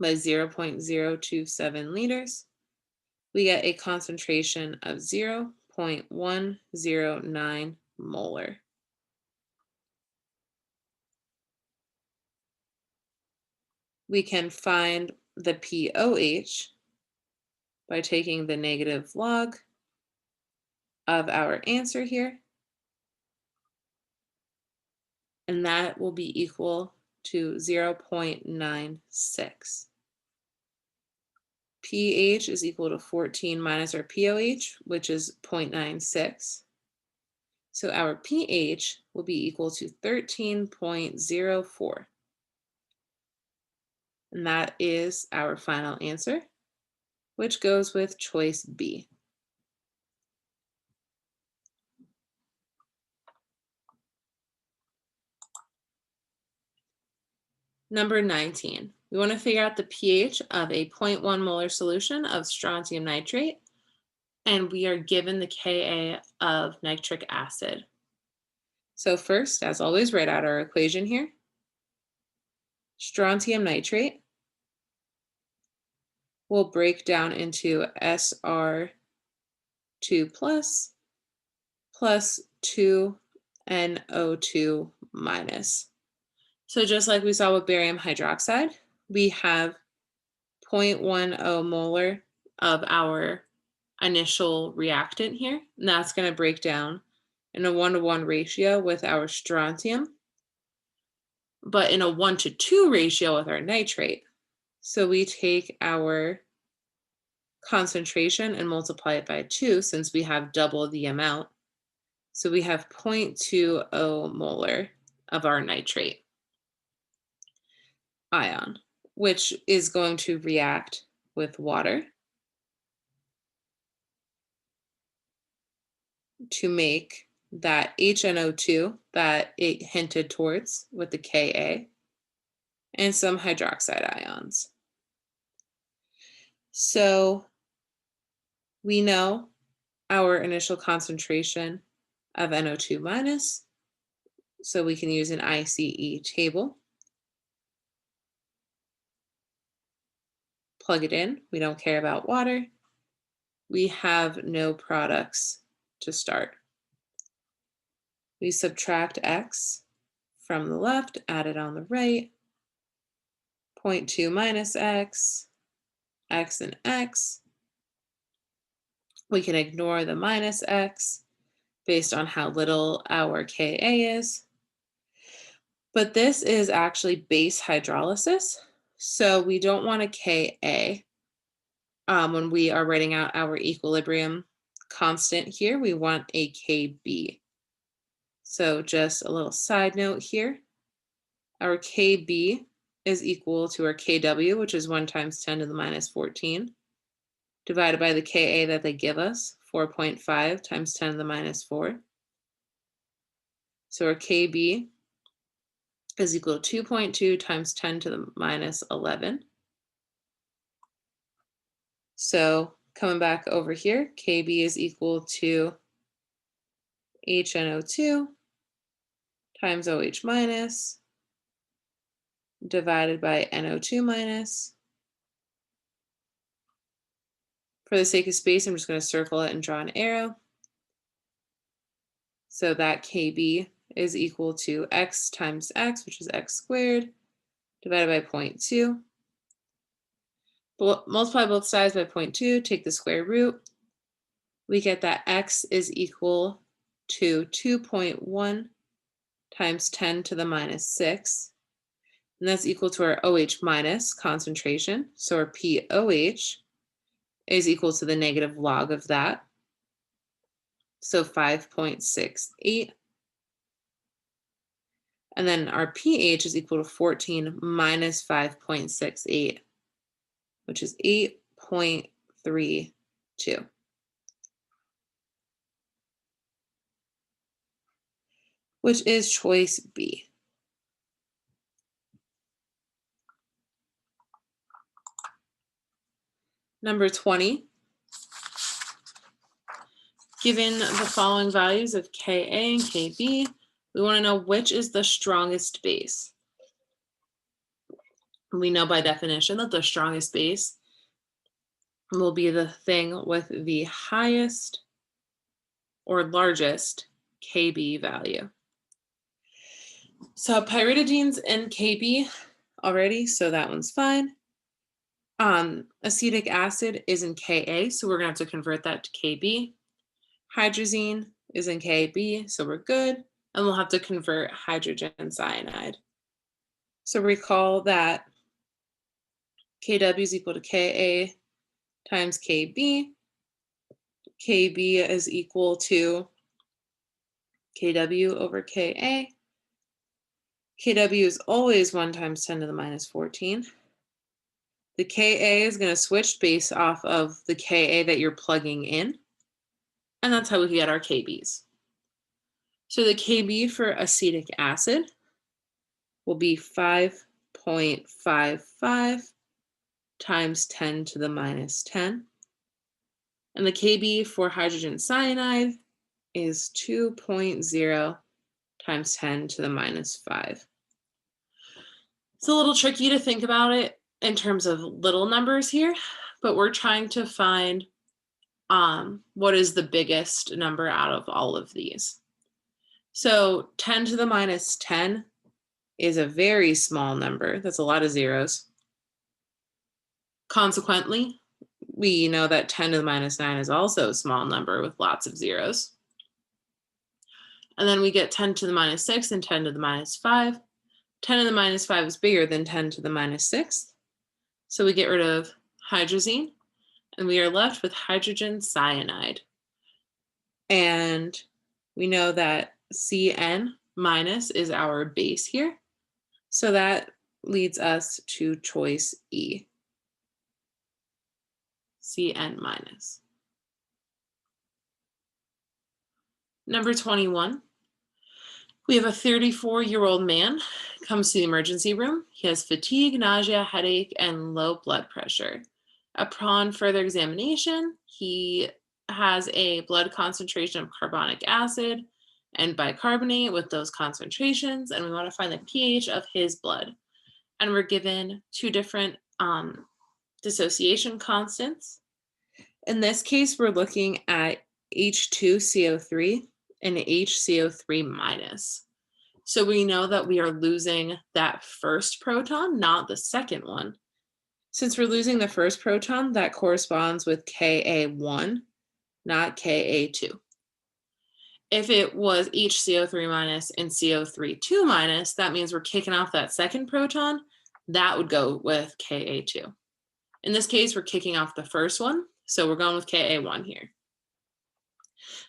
by 0.027 liters, we get a concentration of 0.109 molar. We can find the pOH by taking the negative log of our answer here, and that will be equal to 0.96. pH is equal to 14 minus our pOH, which is 0.96. So our pH will be equal to 13.04. And that is our final answer, which goes with choice B. Number 19, we want to figure out the pH of a 0.1 molar solution of strontium nitrate, and we are given the Ka of nitric acid. So first, as always, write out our equation here. Strontium nitrate will break down into Sr2 plus 2NO2 minus. So just like we saw with barium hydroxide, we have 0.10 molar of our initial reactant here, and that's going to break down in a 1-to-1 ratio with our strontium, but in a 1-to-2 ratio with our nitrate. So we take our concentration and multiply it by 2 since we have double the amount. So we have 0.20 molar of our nitrate ion, which is going to react with water to make that HNO2 that it hinted towards with the Ka and some hydroxide ions. So we know our initial concentration of NO2 minus, so we can use an ICE table. Plug it in. We don't care about water. We have no products to start. We subtract X from the left, add it on the right. 0.2 minus X, X and X. We can ignore the minus X based on how little our Ka is. But this is actually base hydrolysis. So we don't want a Ka when we are writing out our equilibrium constant here. We want a Kb. So just a little side note here. our Kb is equal to our Kw, which is 1 times 10 to the minus 14, divided by the Ka that they give us, 4.5 times 10 to the minus 4. So our Kb is equal to 2.2 times 10 to the minus 11. So coming back over here, Kb is equal to HNO2 times OH minus divided by NO2 minus. For the sake of space, I'm just going to circle it and draw an arrow. So that Kb is equal to x times x, which is x squared, divided by 0.2. Multiply both sides by 0.2, take the square root. We get that x is equal to 2.1 times 10 to the minus 6. And that's equal to our OH minus concentration. So our POH is equal to the negative log of that. So 5.68. And then our pH is equal to 14 minus 5.68, which is 8.32. Which is choice B. Number 20. Given the following values of Ka and Kb, we want to know which is the strongest base. We know by definition that the strongest base will be the thing with the highest or largest Kb value. So pyritidine's in Kb already, so that one's fine. Acetic acid is in Ka, so we're going to have to convert that to Kb. Hydrazine is in Kb, so we're good. And we'll have to convert hydrogen cyanide. So recall that Kw is equal to Ka times Kb. Kb is equal to Kw over Ka. Kw is always 1 times 10 to the minus 14. The Ka is going to switch based off of the Ka that you're plugging in. And that's how we get our Kbs. So the Kb for acetic acid will be 5.55 times 10 to the minus 10. And the Kb for hydrogen cyanide is 2.0 times 10 to the minus 5. It's a little tricky to think about it in terms of little numbers here, but we're trying to find what is the biggest number out of all of these. So 10 to the minus 10 is a very small number. That's a lot of zeros. Consequently, we know that 10 to the minus 9 is also a small number with lots of zeros. And then we get 10 to the minus 6 and 10 to the minus 5. 10 to the minus 5 is bigger than 10 to the minus 6. So we get rid of hydrazine, and we are left with hydrogen cyanide. And we know that Cn minus is our base here. So that leads us to choice E, Cn minus. Number 21, we have a 34-year-old man comes to the emergency room. He has fatigue, nausea, headache, and low blood pressure. Upon further examination, he has a blood concentration of carbonic acid and bicarbonate with those concentrations, and we want to find the pH of his blood. And we're given two different dissociation constants. In this case, we're looking at H2CO3 and HCO3 minus. So we know that we are losing that first proton, not the second one. Since we're losing the first proton, that corresponds with Ka1, not Ka2. If it was HCO3 minus and CO3 minus, that means we're kicking off that second proton. That would go with Ka2. In this case, we're kicking off the first one, so we're going with Ka1 here.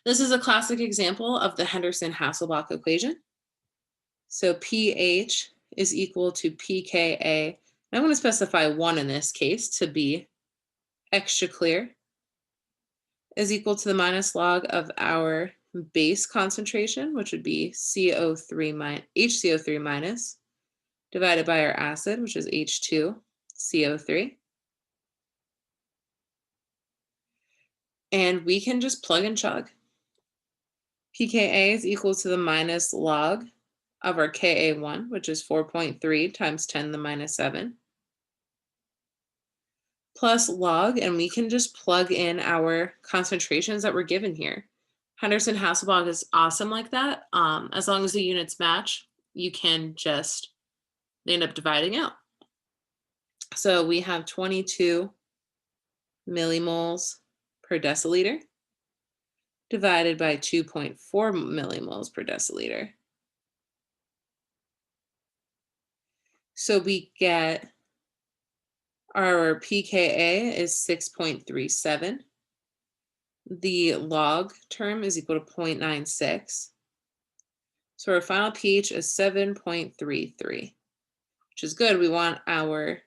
This is a classic example of the Henderson-Hasselbalch equation. So pH is equal to pKa. And I'm going to specify 1 in this case to be extra clear, is equal to the minus log of our base concentration, which would be HCO3 minus, divided by our acid, which is H2CO3. And we can just plug and chug. pKa is equal to the minus log of our Ka1, which is 4.3 times 10 to the minus 7, plus log, and we can just plug in our concentrations that were given here. Henderson-Hasselbalch is awesome like that. As long as the units match, you can just end up dividing out. So we have 22 millimoles per deciliter divided by 2.4 millimoles per deciliter. So we get our pKa is 6.37. The log term is equal to 0.96. So our final pH is 7.33, which is good. We want our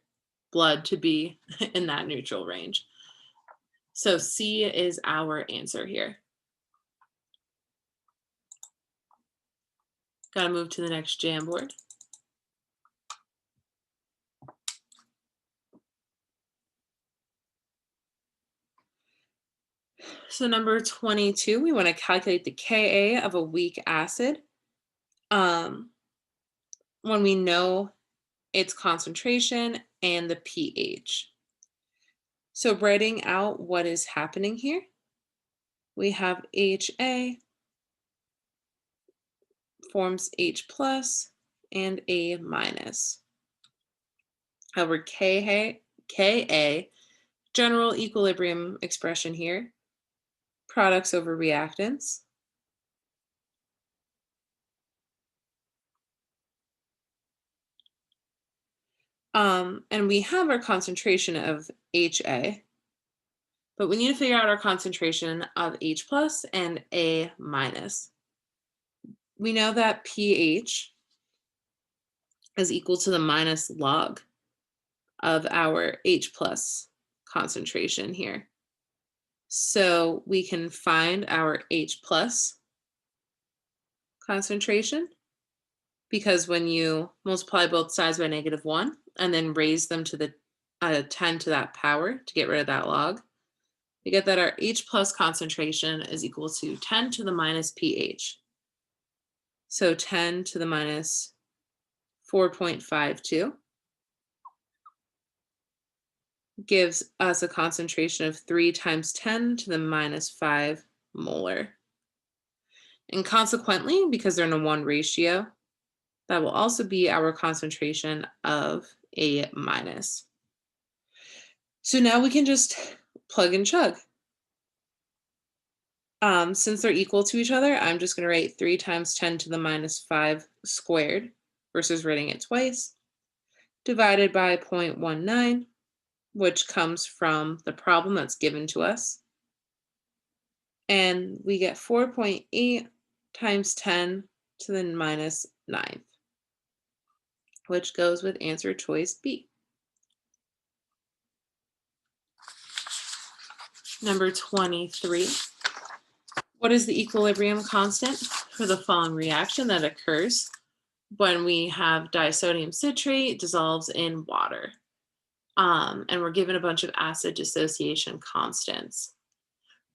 blood to be in that neutral range. So C is our answer here. Got to move to the next Jamboard. So number 22, we want to calculate the Ka of a weak acid. When we know its concentration and the pH. So writing out what is happening here, we have HA forms H plus and A minus. Our Ka, general equilibrium expression here, products over reactants. And we have our concentration of HA, but we need to figure out our concentration of H plus and A minus. We know that pH is equal to the minus log of our H plus concentration here. So we can find our H plus concentration, because when you multiply both sides by -1 and then raise them to the 10 to that power to get rid of that log, you get that our H plus concentration is equal to 10 to the minus pH. So 10 to the minus 4.52 gives us a concentration of 3 times 10 to the minus 5 molar. And consequently, because they're in a 1 ratio, that will also be our concentration of A minus. So now we can just plug and chug. Since they're equal to each other, I'm just going to write 3 times 10 to the minus 5 squared versus writing it twice, divided by 0.19, which comes from the problem that's given to us. And we get 4.8 times 10 to the minus 9th, which goes with answer choice B. Number 23. What is the equilibrium constant for the following reaction that occurs when we have disodium citrate dissolves in water? And we're given a bunch of acid dissociation constants.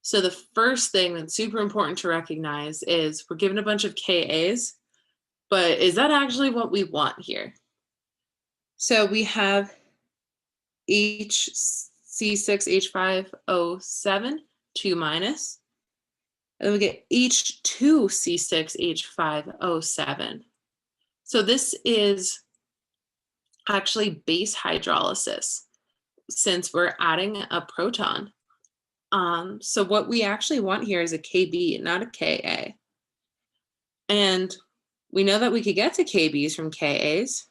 So the first thing that's super important to recognize is we're given a bunch of Kas, but is that actually what we want here? So we have HC6H5O7, 2 minus, and then we get H2C6H5O7. So this is actually base hydrolysis since we're adding a proton. So what we actually want here is a Kb, not a Ka. And we know that we could get to Kb's from Kas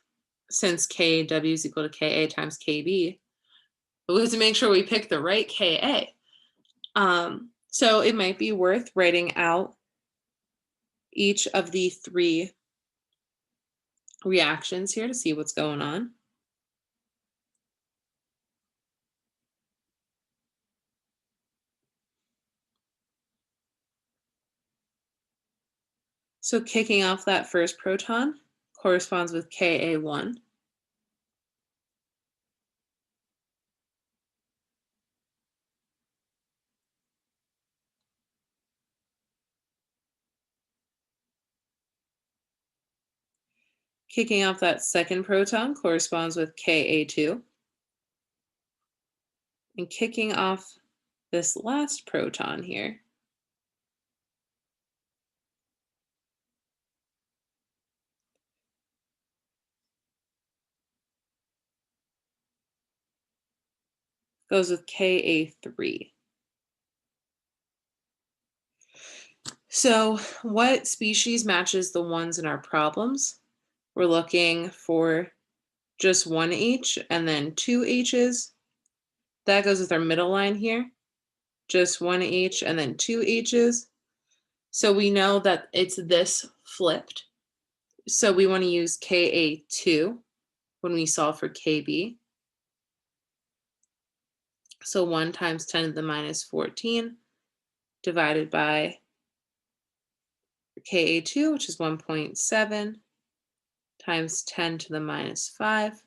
since Kw is equal to Ka times Kb. But we have to make sure we pick the right Ka. So it might be worth writing out each of the 3 reactions here to see what's going on. So kicking off that first proton corresponds with Ka1. Kicking off that second proton corresponds with Ka2. And kicking off this last proton here goes with Ka3. So what species matches the ones in our problems? We're looking for just one H and then two H's. That goes with our middle line here. Just one H and then two H's. So we know that it's this flipped. So we want to use Ka2 when we solve for Kb. So 1 times 10 to the minus 14 divided by Ka2, which is 1.7, times 10 to the minus 5.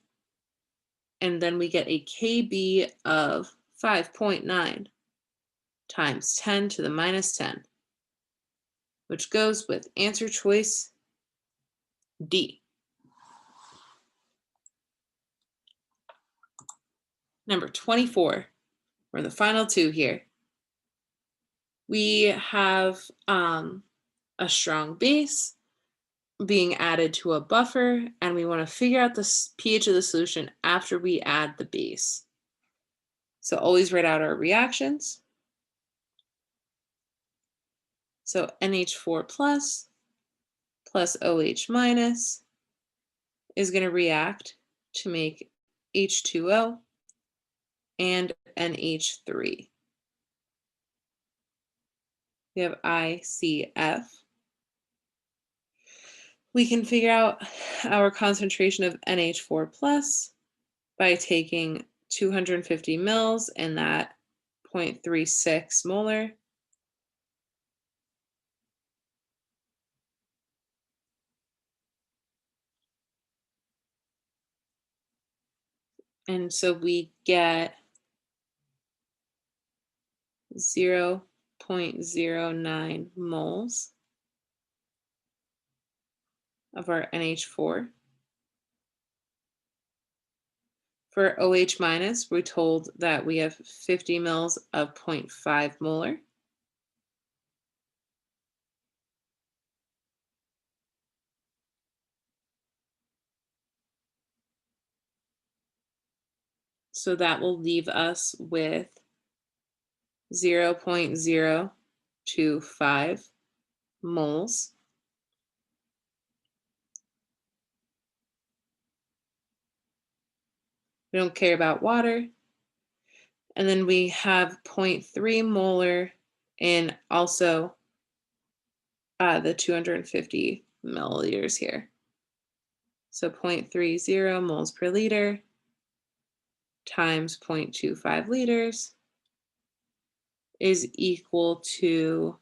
And then we get a Kb of 5.9 times 10 to the minus 10, which goes with answer choice D. Number 24, we're in the final two here. We have a strong base being added to a buffer, and we want to figure out the pH of the solution after we add the base. So always write out our reactions. So NH4 plus OH minus is going to react to make H2O and NH3. We have ICF. We can figure out our concentration of NH4 plus by taking 250 mils and that 0.36 molar. And so we get 0.09 moles of our NH4. For OH minus, we're told that we have 50 mils of 0.5 molar. So that will leave us with 0.025 moles. We don't care about water. And then we have 0.3 molar in also the 250 milliliters here. So 0.30 moles per liter times 0.25 liters is equal to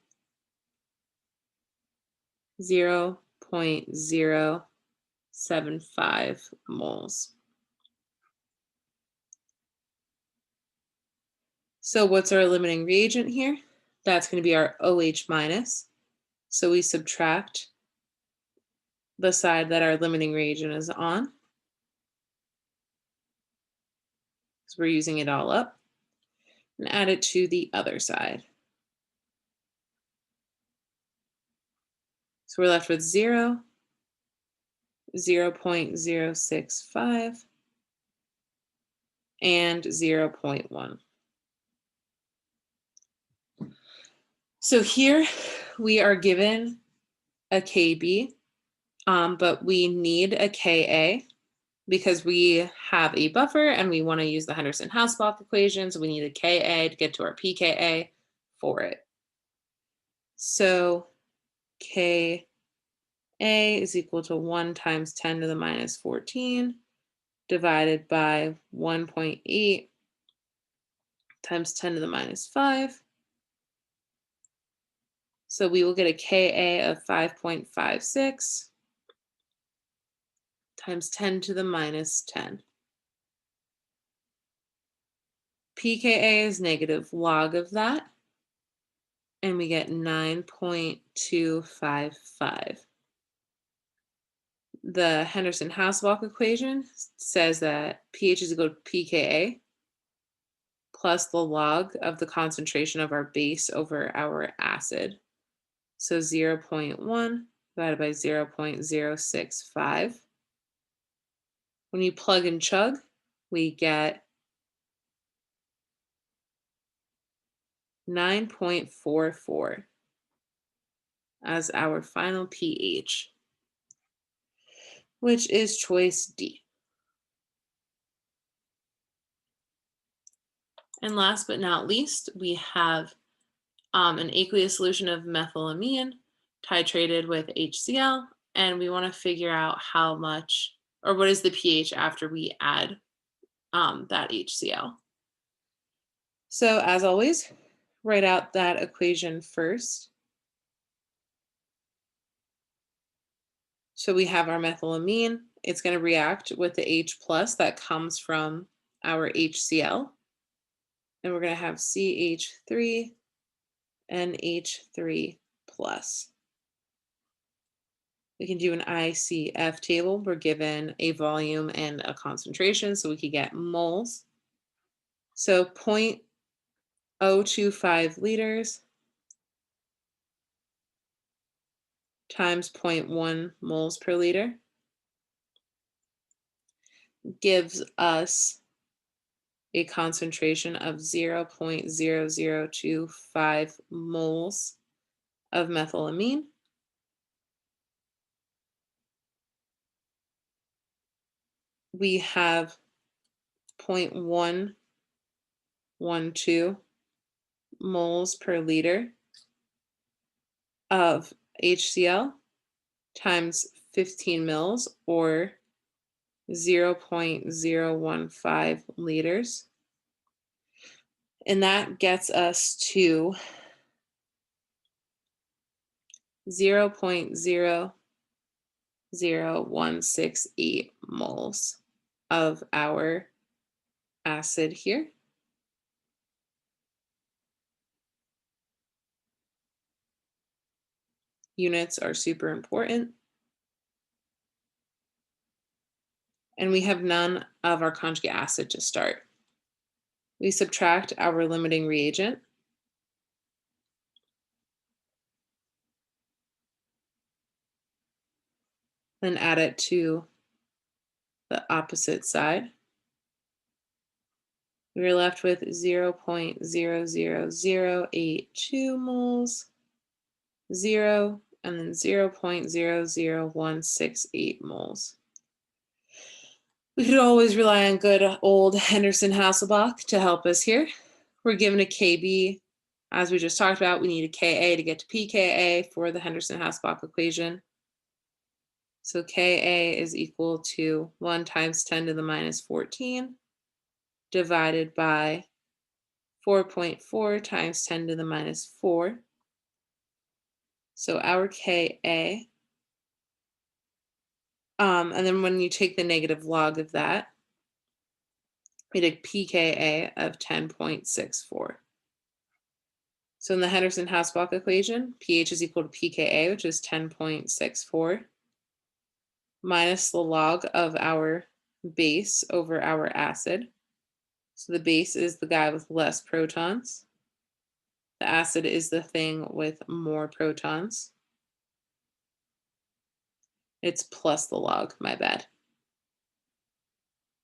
0.075 moles. So what's our limiting reagent here? That's going to be our OH minus. So we subtract the side that our limiting reagent is on, because we're using it all up, and add it to the other side. So we're left with 0, 0.065, and 0.1. So here we are given a Kb, but we need a Ka because we have a buffer and we want to use the Henderson-Hausbach equation. So we need a Ka to get to our pKa for it. So Ka A is equal to 1 times 10 to the minus 14 divided by 1.8 times 10 to the minus 5. So we will get a Ka of 5.56 times 10 to the minus 10. pKa is negative log of that, and we get 9.255. The Henderson-Hasselbalch equation says that pH is equal to pKa plus the log of the concentration of our base over our acid. So 0.1 divided by 0.065. When you plug and chug, we get 9.44 as our final pH, which is choice D. And last but not least, we have an aqueous solution of methylamine titrated with HCl, and we want to figure out how much, or what is the pH after we add that HCl. So as always, write out that equation first. So we have our methylamine. It's going to react with the H plus that comes from our HCl. And we're going to have CH3 and H3 plus. We can do an ICF table. We're given a volume and a concentration, so we could get moles. So 0.025 liters times 0.1 moles per liter gives us a concentration of 0.0025 moles of methylamine. We have 0.112 moles per liter of HCl times 15 mils, or 0.015 liters. And that gets us to 0.00168 moles of our acid here. Units are super important. And we have none of our conjugate acid to start. We subtract our limiting reagent. Then add it to the opposite side. We're left with 0.00082 moles, 0, and then 0.00168 moles. We could always rely on good old Henderson-Hasselbalch to help us here. We're given a Kb. As we just talked about, we need a Ka to get to pKa for the Henderson-Hasselbalch equation. So Ka is equal to 1 times 10 to the minus 14 divided by 4.4 times 10 to the minus 4. So our Ka, and then when you take the negative log of that, we get pKa of 10.64. So in the Henderson-Hasselbalch equation, pH is equal to pKa, which is 10.64, minus the log of our base over our acid. So the base is the guy with less protons. The acid is the thing with more protons. It's plus the log, my bad.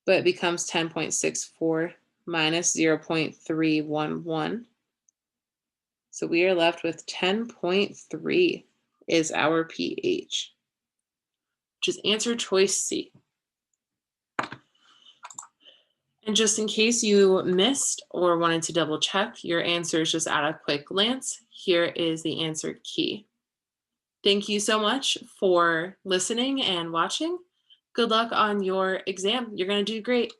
But it becomes 10.64 minus 0.311. So we are left with 10.3 is our pH, which is answer choice C. And just in case you missed or wanted to double check your answers just at a quick glance, here is the answer key. Thank you so much for listening and watching. Good luck on your exam. You're going to do great.